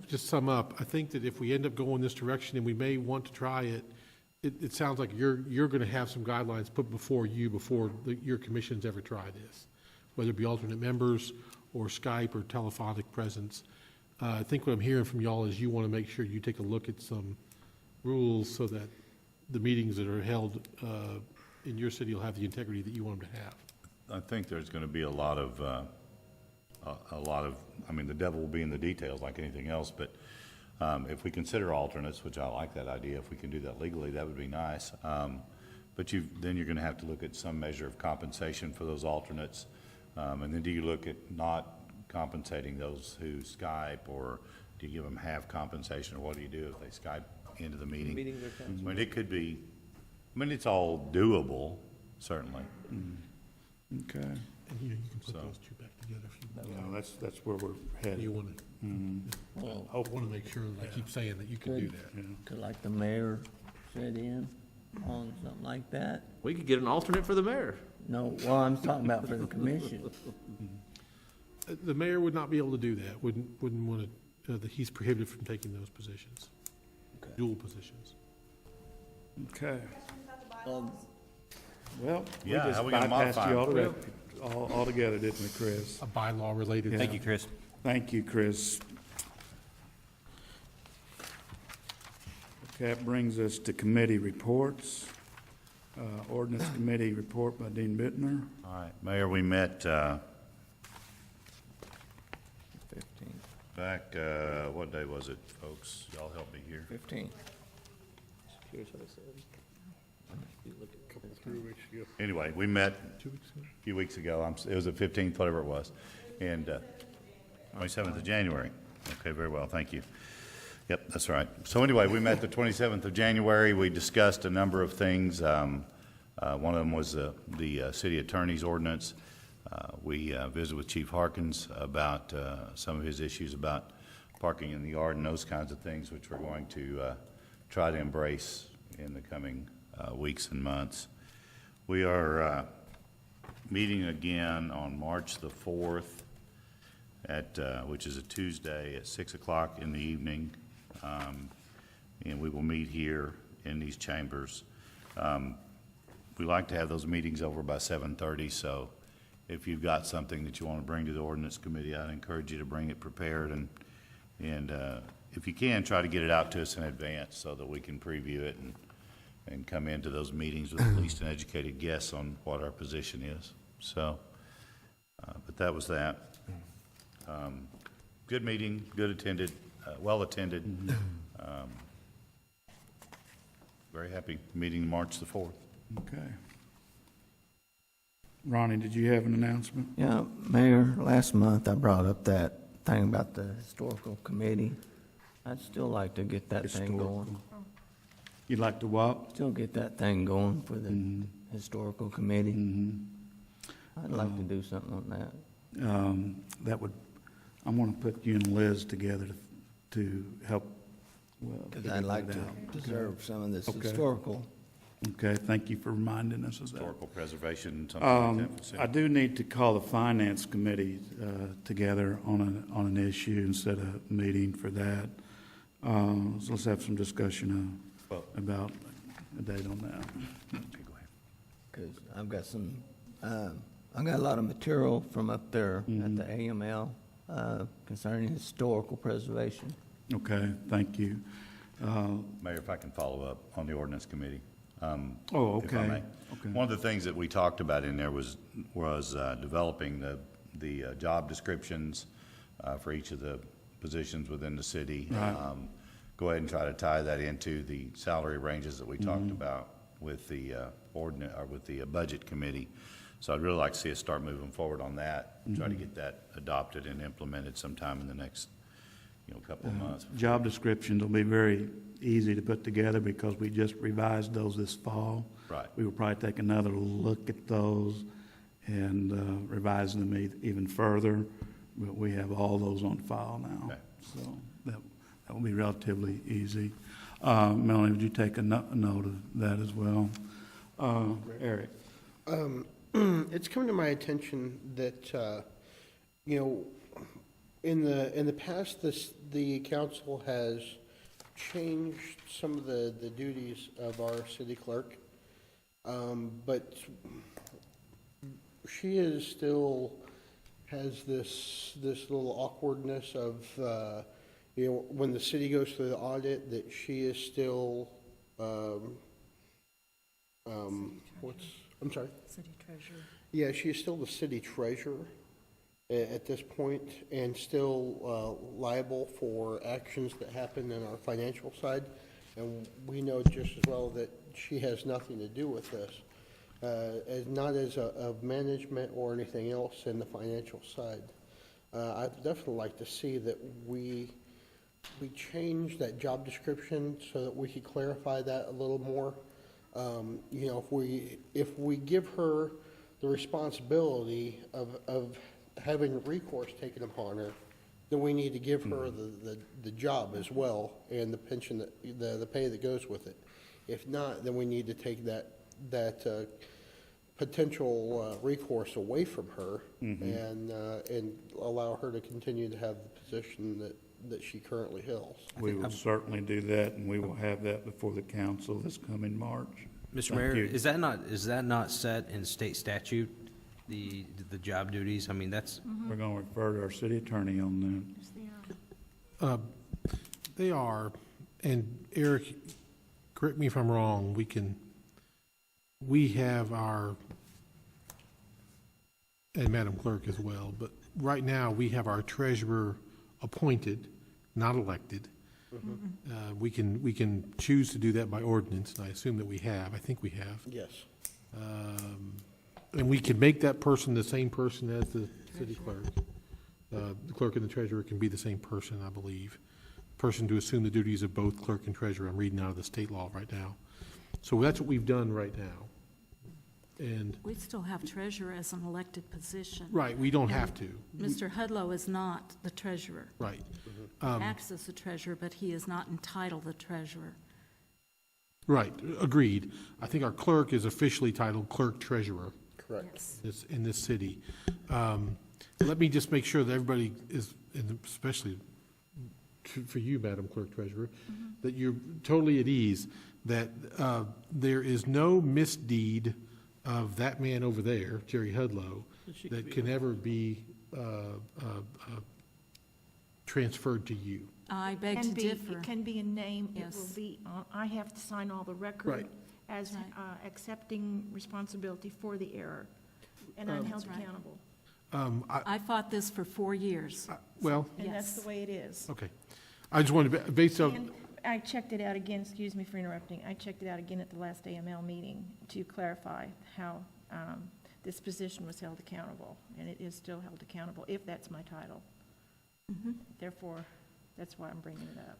[SPEAKER 8] just sum up, I think that if we end up going this direction, and we may want to try it, it sounds like you're going to have some guidelines put before you before your commissions ever try this, whether it be alternate members or Skype or telephonic presence. I think what I'm hearing from y'all is you want to make sure you take a look at some rules so that the meetings that are held in your city will have the integrity that you want them to have.
[SPEAKER 5] I think there's going to be a lot of, I mean, the devil will be in the details like anything else, but if we consider alternates, which I like that idea, if we can do that legally, that would be nice. But then you're going to have to look at some measure of compensation for those alternates. And then do you look at not compensating those who Skype, or do you give them half compensation, or what do you do if they Skype into the meeting? I mean, it could be, I mean, it's all doable, certainly.
[SPEAKER 1] Okay.
[SPEAKER 8] And you can put those two back together if you want.
[SPEAKER 1] That's where we're headed.
[SPEAKER 8] You want to, I want to make sure that I keep saying that you can do that.
[SPEAKER 7] Could like the mayor sit in on something like that?
[SPEAKER 9] We could get an alternate for the mayor.
[SPEAKER 7] No, well, I'm talking about for the commission.
[SPEAKER 8] The mayor would not be able to do that, wouldn't want to, he's prohibited from taking those positions, dual positions.
[SPEAKER 1] Okay. Well, we
[SPEAKER 5] Yeah,
[SPEAKER 1] just
[SPEAKER 5] how we gonna modify
[SPEAKER 1] bypassed
[SPEAKER 5] it?
[SPEAKER 1] you altogether, didn't we, Chris?
[SPEAKER 8] A bylaw related.
[SPEAKER 1] Yeah.
[SPEAKER 6] Thank you, Chris.
[SPEAKER 1] Thank you, Chris. Okay, that brings us to committee reports. Ordinance Committee report by Dean Bittner.
[SPEAKER 5] All right, Mayor, we met
[SPEAKER 7] 15.
[SPEAKER 5] back, what day was it, folks? Y'all help me here.
[SPEAKER 7] 15.
[SPEAKER 9] Here's what I said. You look at-
[SPEAKER 5] Anyway, we met a few weeks ago. It was the 15th, whatever it was, and 27th of January. Okay, very well, thank you. Yep, that's right. So anyway, we met the 27th of January. We discussed a number of things. One of them was the city attorney's ordinance. We visited with Chief Harkins about some of his issues about parking in the yard and those kinds of things, which we're going to try to embrace in the coming weeks and months. We are meeting again on March the 4th, which is a Tuesday at 6 o'clock in the evening, and we will meet here in these chambers. We like to have those meetings over by 7:30, so if you've got something that you want to bring to the ordinance committee, I'd encourage you to bring it prepared, and if you can, try to get it out to us in advance so that we can preview it and come into those meetings with at least an educated guess on what our position is. So, but that was that. Good meeting, good attended, well attended. Very happy meeting March the 4th.
[SPEAKER 1] Okay. Ronnie, did you have an announcement?
[SPEAKER 7] Yeah, Mayor, last month I brought up that thing about the historical committee. I'd still like to get that thing going.
[SPEAKER 1] You'd like to what?
[SPEAKER 7] Still get that thing going for the historical committee. I'd like to do something on that.
[SPEAKER 1] That would, I want to put you and Liz together to help.
[SPEAKER 7] Because I'd like to preserve some of this historical.
[SPEAKER 1] Okay, thank you for reminding us of that.
[SPEAKER 5] Historical preservation, something like that.
[SPEAKER 1] I do need to call the finance committee together on an issue instead of meeting for that. So let's have some discussion about a date on that.
[SPEAKER 5] Okay, go ahead.
[SPEAKER 7] Because I've got some, I've got a lot of material from up there at the AML concerning historical preservation.
[SPEAKER 1] Okay, thank you.
[SPEAKER 5] Mayor, if I can follow up on the ordinance committee. If I
[SPEAKER 10] okay.
[SPEAKER 5] may.
[SPEAKER 10] Okay.
[SPEAKER 5] One of the things that we talked about in there was developing the job descriptions for each of the positions within the city.
[SPEAKER 10] Right.
[SPEAKER 5] Go ahead and try to tie that into the salary ranges that we talked about with the with the budget committee. So I'd really like to see us start moving forward on that, try to get that adopted and implemented sometime in the next, couple of months.
[SPEAKER 15] Job descriptions will be very easy to put together because we just revised those this fall.
[SPEAKER 5] Right.
[SPEAKER 15] We will probably take another look at those and revise them even further, but we have all those on file now.
[SPEAKER 5] Okay.
[SPEAKER 15] So that will be relatively easy. Melanie, would you take a note of that as well? Eric?
[SPEAKER 16] It's come to my attention that, in the past, the council has changed some of the duties of our city clerk, but she is still has this little awkwardness of, when the city goes through the audit, that she is still, I'm sorry?
[SPEAKER 2] City treasurer.
[SPEAKER 16] Yeah, she is still the city treasurer at this point and still liable for actions that happen in our financial side. And we know just as well that she has nothing to do with this, not as of management or anything else in the financial side. I'd definitely like to see that we change that job description so that we could clarify that a little more. If we give her the responsibility of having recourse taken upon her, then we need to give her the job as well and the pension, the pay that goes with it. If not, then we need to take that potential recourse away from her and allow her to continue to have the position that she currently holds.
[SPEAKER 15] We will certainly do that, and we will have that before the council this coming March.
[SPEAKER 4] Mr.
[SPEAKER 15] Thank
[SPEAKER 4] Mayor,
[SPEAKER 15] you.
[SPEAKER 4] is that not set in state statute, the job duties? I mean, that's,
[SPEAKER 15] We're going to refer to our city attorney on that.
[SPEAKER 8] They are, and Eric, correct me if I'm wrong, we have our, and Madam Clerk as well, but right now, we have our treasurer appointed, not elected. We can choose to do that by ordinance, and I assume that we have. I think we have.
[SPEAKER 16] Yes.
[SPEAKER 8] And we can make that person the same person as the city clerk. The clerk and the treasurer can be the same person, I believe. Person to assume the duties of both clerk and treasurer. I'm reading out of the state law right now. So that's what we've done right now. And,
[SPEAKER 3] We still have treasurer as an elected position.
[SPEAKER 8] right, we don't have to.
[SPEAKER 3] Mr. Hudlow is not the treasurer.
[SPEAKER 8] Right.
[SPEAKER 3] He acts as the treasurer, but he is not entitled the treasurer.
[SPEAKER 8] Right, agreed. I think our clerk is officially titled clerk treasurer.
[SPEAKER 16] Correct.
[SPEAKER 8] In this city. Let me just make sure that everybody is, and especially for you, Madam Clerk Treasurer, that you're totally at ease, that there is no misdeed of that man over there, Jerry Hudlow, that can ever be transferred to you.
[SPEAKER 3] I beg to differ.
[SPEAKER 2] It can be a name, it
[SPEAKER 3] Yes.
[SPEAKER 2] will be, I have to sign all the record
[SPEAKER 8] Right.
[SPEAKER 2] as
[SPEAKER 3] Right.
[SPEAKER 2] accepting responsibility for the error, and I'm held
[SPEAKER 3] That's right.
[SPEAKER 2] accountable.
[SPEAKER 3] I fought this for 4 years.
[SPEAKER 8] Well,
[SPEAKER 2] And that's
[SPEAKER 3] Yes.
[SPEAKER 2] the way it is.
[SPEAKER 8] okay. I just wanted to, based on,
[SPEAKER 2] And I checked it out again, excuse me for interrupting, I checked it out again at the last AML meeting to clarify how this position was held accountable, and it is still held accountable, if that's my title. Therefore, that's why I'm bringing it up.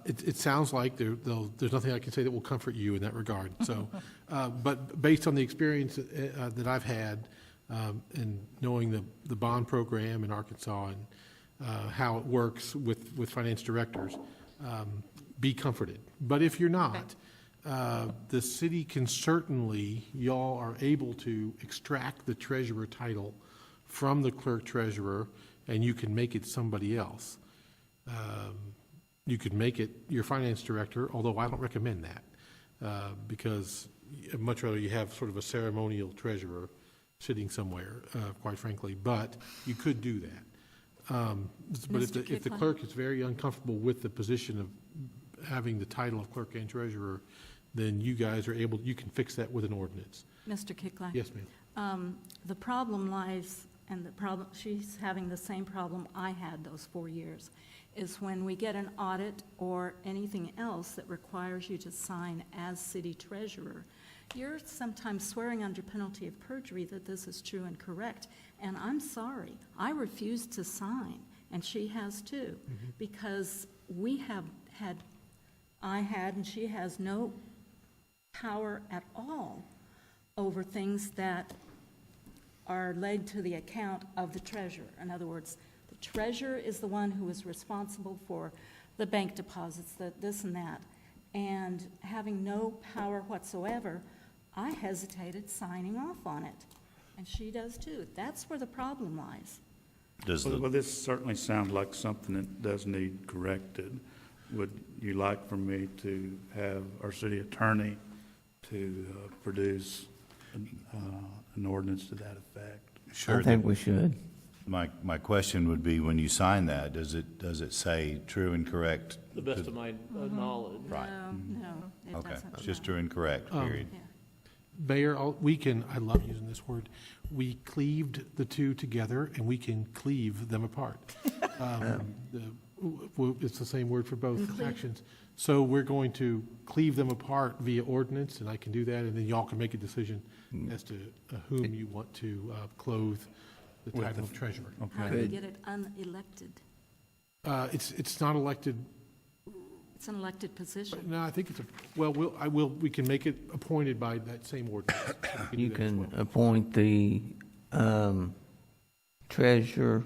[SPEAKER 8] it sounds like there's nothing I can say that will comfort you in that regard. So, but based on the experience that I've had and knowing the bond program in Arkansas and how it works with finance directors, be comforted. But if you're not, the city can certainly, y'all are able to extract the treasurer title from the clerk treasurer, and you can make it somebody else. You could make it your finance director, although I don't recommend that, because I'd much rather you have sort of a ceremonial treasurer sitting somewhere, quite frankly, but you could do that. But if
[SPEAKER 3] Mr.
[SPEAKER 8] the
[SPEAKER 3] Kicklin?
[SPEAKER 8] clerk is very uncomfortable with the position having the title of clerk and treasurer, then you guys are able, you can fix that with an ordinance.
[SPEAKER 3] Mr. Kicklack?
[SPEAKER 8] Yes, ma'am.
[SPEAKER 3] The problem lies, and the problem, she's having the same problem I had those 4 years, is when we get an audit or anything else that requires you to sign as city treasurer, you're sometimes swearing under penalty of perjury that this is true and correct. And I'm sorry, I refuse to sign, and she has too, because we have had, I had, and she has no power at all over things that are laid to the account of the treasurer. In other words, the treasurer is the one who is responsible for the bank deposits, the this and that. And having no power whatsoever, I hesitated signing off on it. And she does too. That's where the problem lies.
[SPEAKER 15] Well, this certainly sounds like something that does need corrected. Would you like for me to have our city attorney to produce an ordinance to that effect?
[SPEAKER 7] I think we should.
[SPEAKER 5] My question would be, when you sign that, does it say true and correct?
[SPEAKER 9] The best of my knowledge.
[SPEAKER 5] Right.
[SPEAKER 3] No, it
[SPEAKER 5] Okay,
[SPEAKER 3] doesn't.
[SPEAKER 5] it's just true and correct, period.
[SPEAKER 3] Yeah.
[SPEAKER 8] Mayor, we can, I love using this word, we cleaved the two together, and we can cleave them apart. It's the same word for both actions. So we're going to cleave them apart via ordinance, and I can do that, and then y'all can make a decision as to whom you want to clothe the title of treasurer.
[SPEAKER 3] How do you get it unelected?
[SPEAKER 8] It's not elected.
[SPEAKER 3] It's an elected position.
[SPEAKER 8] No, I think it's we can make it appointed by that same ordinance. So we
[SPEAKER 7] You
[SPEAKER 8] do that as
[SPEAKER 7] can
[SPEAKER 8] well.
[SPEAKER 7] appoint the treasurer,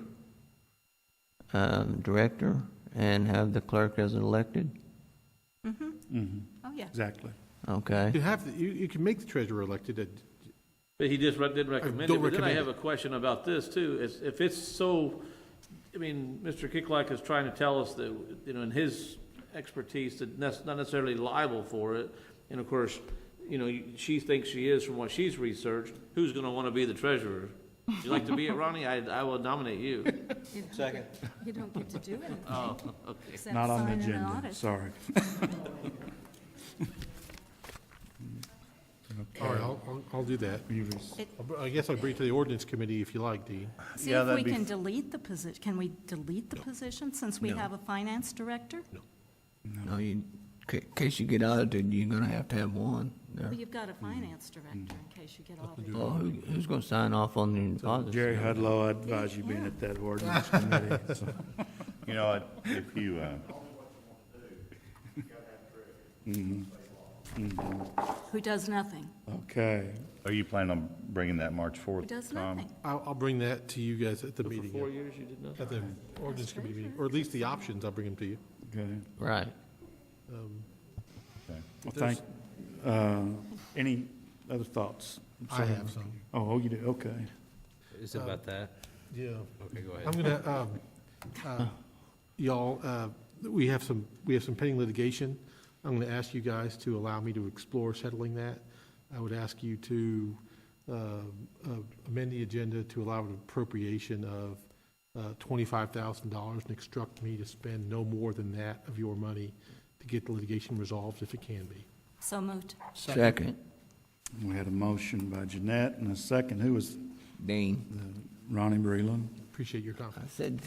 [SPEAKER 7] director, and have the clerk as elected?
[SPEAKER 3] Oh, yeah.
[SPEAKER 15] Exactly.
[SPEAKER 7] Okay.
[SPEAKER 8] You can make the treasurer elected.
[SPEAKER 9] But he just didn't recommend
[SPEAKER 8] don't
[SPEAKER 9] it. But then I
[SPEAKER 8] recommend
[SPEAKER 9] have a question about this too. If it's so, I mean, Mr. Kicklack is trying to tell us that, in his expertise, that not necessarily liable for it. And of course, she thinks she is from what she's researched. Who's going to want to be the treasurer? Would you like to be it, Ronnie? I will nominate you.
[SPEAKER 3] Second. You don't get to do anything.
[SPEAKER 9] Oh, okay.
[SPEAKER 3] Except
[SPEAKER 15] Not on the
[SPEAKER 3] sign an
[SPEAKER 15] agenda,
[SPEAKER 3] audit.
[SPEAKER 15] sorry.
[SPEAKER 8] All right, I'll do that. I guess I'll bring it to the ordinance committee if you like, Dean.
[SPEAKER 3] See if we can delete the position. Can we delete the position since we have a finance director?
[SPEAKER 7] No, in case you get audited, you're gonna have to have one there.
[SPEAKER 3] Well, you've got a finance director in case you get audited.
[SPEAKER 7] Well, who's gonna sign off on the deposits?
[SPEAKER 15] Jerry Hudlow, I advise you being at that ordinance committee. So.
[SPEAKER 5] You know what, if you,
[SPEAKER 3] Who does nothing.
[SPEAKER 15] Okay.
[SPEAKER 5] are you planning on bringing that March 4th,
[SPEAKER 3] Who does
[SPEAKER 5] Tom?
[SPEAKER 3] nothing.
[SPEAKER 8] I'll bring that to you guys at the
[SPEAKER 9] For
[SPEAKER 8] meeting.
[SPEAKER 9] 4 years you did nothing?
[SPEAKER 8] At the ordinance committee meeting, or at least the options, I'll bring them to you.
[SPEAKER 15] Okay.
[SPEAKER 7] Right.
[SPEAKER 15] Well, any other thoughts?
[SPEAKER 8] I have some.
[SPEAKER 15] Oh, you do, okay.
[SPEAKER 4] Is it about that?
[SPEAKER 8] Yeah.
[SPEAKER 4] Okay, go ahead.
[SPEAKER 8] I'm gonna, y'all, we have some pending litigation. I'm gonna ask you guys to allow me to explore settling that. I would ask you to amend the agenda to allow an appropriation of $25,000 and instruct me to spend no more than that of your money to get the litigation resolved if it can be.
[SPEAKER 3] So moved.
[SPEAKER 7] Second.
[SPEAKER 15] We had a motion by Jeanette and a second. Who was
[SPEAKER 7] Dean.
[SPEAKER 15] Ronnie Breland?
[SPEAKER 8] Appreciate your
[SPEAKER 7] I
[SPEAKER 8] confidence.
[SPEAKER 7] said,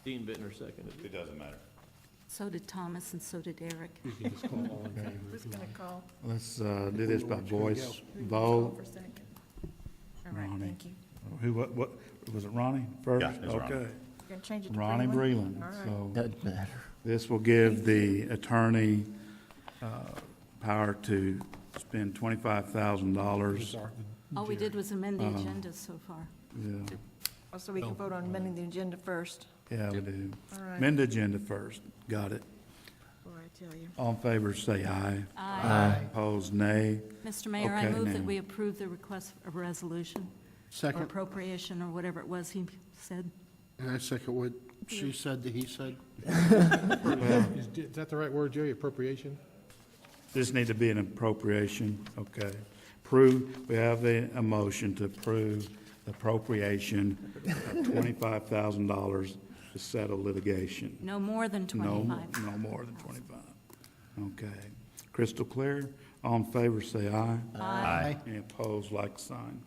[SPEAKER 9] Dean Bittner seconded.
[SPEAKER 5] It doesn't matter.
[SPEAKER 3] So did Thomas and so did Eric.
[SPEAKER 8] You can just call all in favor.
[SPEAKER 2] Who's going to call?
[SPEAKER 15] Let's do this by voice vote.
[SPEAKER 2] For second. All right,
[SPEAKER 15] Ronnie.
[SPEAKER 2] thank you.
[SPEAKER 15] Who, what, was it Ronnie first?
[SPEAKER 5] Yeah, it's Ronnie.
[SPEAKER 15] Okay.
[SPEAKER 2] You're going to change it to
[SPEAKER 15] Ronnie
[SPEAKER 2] Breland?
[SPEAKER 15] Breland.
[SPEAKER 2] All right.
[SPEAKER 15] So
[SPEAKER 7] doesn't matter.
[SPEAKER 15] this will give the attorney power to spend $25,000.
[SPEAKER 3] All we did was amend the agenda so far.
[SPEAKER 15] Yeah,
[SPEAKER 2] Oh, so we can vote on amending the agenda first.
[SPEAKER 15] yeah, we do.
[SPEAKER 2] All right.
[SPEAKER 15] Amend the agenda first. Got it.
[SPEAKER 2] Boy, I tell you.
[SPEAKER 15] All in favor, say aye.
[SPEAKER 3] Aye.
[SPEAKER 15] Opposed, nay.
[SPEAKER 3] Mr. Mayor, I
[SPEAKER 15] Okay,
[SPEAKER 3] move that
[SPEAKER 15] now.
[SPEAKER 3] we approve the request of resolution or
[SPEAKER 10] Second,
[SPEAKER 3] appropriation or whatever it was he said.
[SPEAKER 10] and I second what she said that he said.
[SPEAKER 8] Is that the right word, Jerry? Appropriation?
[SPEAKER 15] This need to be an appropriation, okay. We have a motion to approve the appropriation of $25,000 to settle litigation.
[SPEAKER 3] No more than
[SPEAKER 15] No,
[SPEAKER 3] 25.
[SPEAKER 15] no more than 25. Okay. Crystal clear? All in favor, say aye.
[SPEAKER 3] Aye.
[SPEAKER 15] Any opposed, like sign.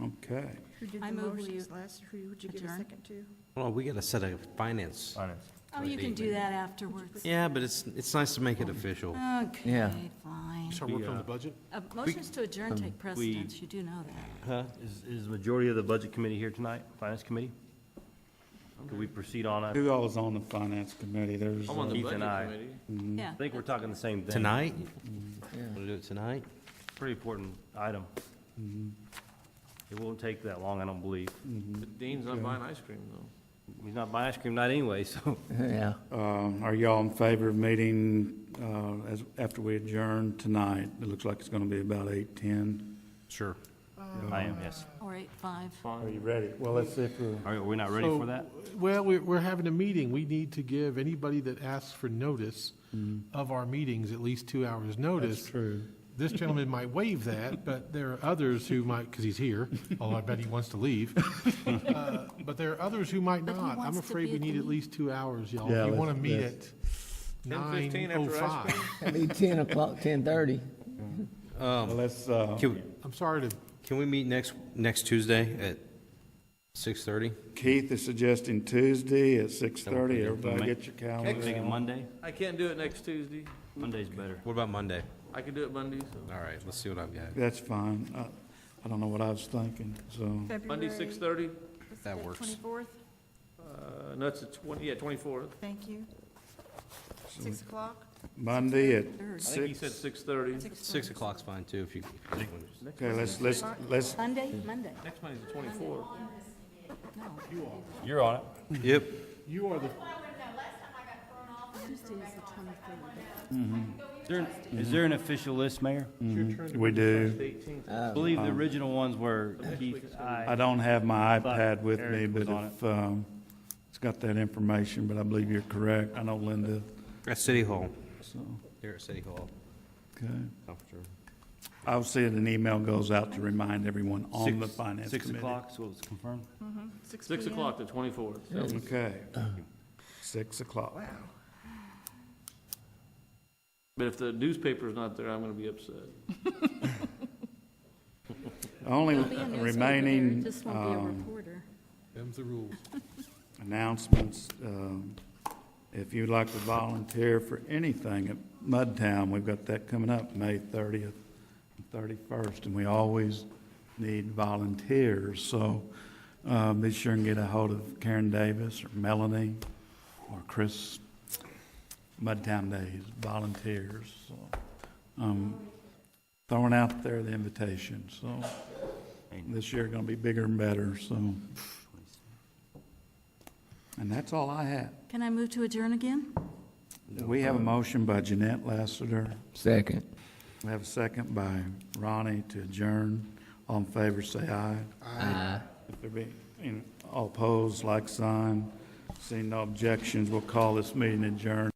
[SPEAKER 15] Okay.
[SPEAKER 2] Who did
[SPEAKER 3] I
[SPEAKER 2] the
[SPEAKER 3] move we
[SPEAKER 2] motions last, who would you give a
[SPEAKER 3] adjourn.
[SPEAKER 2] second to?
[SPEAKER 4] Well, we got to set a finance.
[SPEAKER 3] Oh, you can do that afterwards.
[SPEAKER 4] Yeah, but it's nice to make it official.
[SPEAKER 3] Okay,
[SPEAKER 7] Yeah.
[SPEAKER 3] fine.
[SPEAKER 8] Start working on the budget?
[SPEAKER 3] Motions to adjourn take precedence, you do know that.
[SPEAKER 4] Huh?
[SPEAKER 6] Is the majority of the budget committee here tonight, finance committee? Could we proceed on it?
[SPEAKER 15] Who all is on the finance committee? There's,
[SPEAKER 9] I'm on the
[SPEAKER 6] Keith
[SPEAKER 9] budget
[SPEAKER 6] and I.
[SPEAKER 9] committee.
[SPEAKER 3] Yeah.
[SPEAKER 6] I think we're talking the same thing.
[SPEAKER 4] Tonight? Want to do it tonight?
[SPEAKER 6] Pretty important item. It won't take that long, I don't believe.
[SPEAKER 9] But Dean's not buying ice cream, though.
[SPEAKER 6] He's not buying ice cream tonight anyway, so.
[SPEAKER 7] Yeah.
[SPEAKER 15] are y'all in favor of meeting, after we adjourn tonight? It looks like it's gonna be about 8:10.
[SPEAKER 4] Sure.
[SPEAKER 6] I am, yes.
[SPEAKER 3] Or 8:05.
[SPEAKER 15] Are you ready? Well, let's see if we're.
[SPEAKER 6] Are we not ready
[SPEAKER 8] So,
[SPEAKER 6] for that?
[SPEAKER 8] Well, we're having a meeting. We need to give anybody that asks for notice of our meetings at least 2 hours' notice.
[SPEAKER 15] That's true.
[SPEAKER 8] This gentleman might waive that, but there are others who might, because he's here, although I bet he wants to leave. But there are others who might
[SPEAKER 3] But he
[SPEAKER 8] not.
[SPEAKER 3] wants
[SPEAKER 8] I'm
[SPEAKER 3] to
[SPEAKER 8] afraid
[SPEAKER 3] be
[SPEAKER 8] we
[SPEAKER 3] at
[SPEAKER 8] need
[SPEAKER 3] the
[SPEAKER 8] at least 2 hours, y'all.
[SPEAKER 15] Yeah,
[SPEAKER 8] If you want to
[SPEAKER 15] let's-
[SPEAKER 8] meet at
[SPEAKER 9] 10:15 after ice
[SPEAKER 8] 9:05.
[SPEAKER 7] That'd be 10 o'clock, 10:30.
[SPEAKER 15] Well, let's,
[SPEAKER 8] I'm sorry to,
[SPEAKER 4] Can we meet next Tuesday at 6:30?
[SPEAKER 15] Keith is suggesting Tuesday at 6:30.
[SPEAKER 4] Okay.
[SPEAKER 15] Everybody get your calendars
[SPEAKER 6] Make it
[SPEAKER 15] out.
[SPEAKER 6] Monday?
[SPEAKER 9] I can't do it next Tuesday.
[SPEAKER 6] Monday's better.
[SPEAKER 4] What about Monday?
[SPEAKER 9] I can do it Monday, so.
[SPEAKER 4] All right, let's see what I've got.
[SPEAKER 15] That's fine. I don't know what I was thinking, so.
[SPEAKER 9] Monday, 6:30?
[SPEAKER 4] That works.
[SPEAKER 2] 24th,
[SPEAKER 9] No, it's the 24th.
[SPEAKER 2] thank you. 6 o'clock?
[SPEAKER 15] Monday at
[SPEAKER 9] I think he said
[SPEAKER 15] 6.
[SPEAKER 9] 6:30.
[SPEAKER 4] 6 o'clock's fine, too, if you.
[SPEAKER 15] Okay, let's,
[SPEAKER 3] Monday? Monday.
[SPEAKER 9] Next Monday's the 24th.
[SPEAKER 6] You're on it.
[SPEAKER 4] Yep.
[SPEAKER 8] you are the,
[SPEAKER 3] Tuesday is the 23rd.
[SPEAKER 6] Is there an official list, Mayor?
[SPEAKER 15] we do.
[SPEAKER 9] 18th.
[SPEAKER 6] I believe the original ones were Keith,
[SPEAKER 15] I don't have my
[SPEAKER 6] Thought
[SPEAKER 15] iPad with me,
[SPEAKER 6] Eric was
[SPEAKER 15] but
[SPEAKER 6] on
[SPEAKER 15] if, it's got that information, but I believe you're correct. I know Linda,
[SPEAKER 4] At City Hall.
[SPEAKER 15] so,
[SPEAKER 4] Here at City Hall.
[SPEAKER 15] okay.
[SPEAKER 4] Conference room.
[SPEAKER 15] I'll see it, an email goes out to remind everyone on the
[SPEAKER 6] Six-
[SPEAKER 15] finance committee.
[SPEAKER 6] 6 o'clock, so it's confirmed?
[SPEAKER 9] 6 o'clock, the 24th.
[SPEAKER 15] Okay. 6 o'clock.
[SPEAKER 9] But if the newspaper's not there, I'm gonna be upset.
[SPEAKER 15] Only
[SPEAKER 3] There'll be a newspaper there,
[SPEAKER 15] remaining
[SPEAKER 3] just won't be a reporter.
[SPEAKER 8] them's the rules.
[SPEAKER 15] announcements, if you'd like to volunteer for anything at Mudtown, we've got that coming up May 30th and 31st, and we always need volunteers. So be sure and get a hold of Karen Davis or Melanie or Chris. Mudtown Days, volunteers. So throwing out there the invitation. So this year going to be bigger and better. So, and that's all I have.
[SPEAKER 3] Can I move to adjourn again?
[SPEAKER 15] We have a motion by Jeanette Lassiter.
[SPEAKER 7] Second.
[SPEAKER 15] We have a second by Ronnie to adjourn. All in favor, say aye.
[SPEAKER 7] Aye.
[SPEAKER 15] If there be any all opposed, like sign. Seeing no objections, we'll call this meeting adjourned.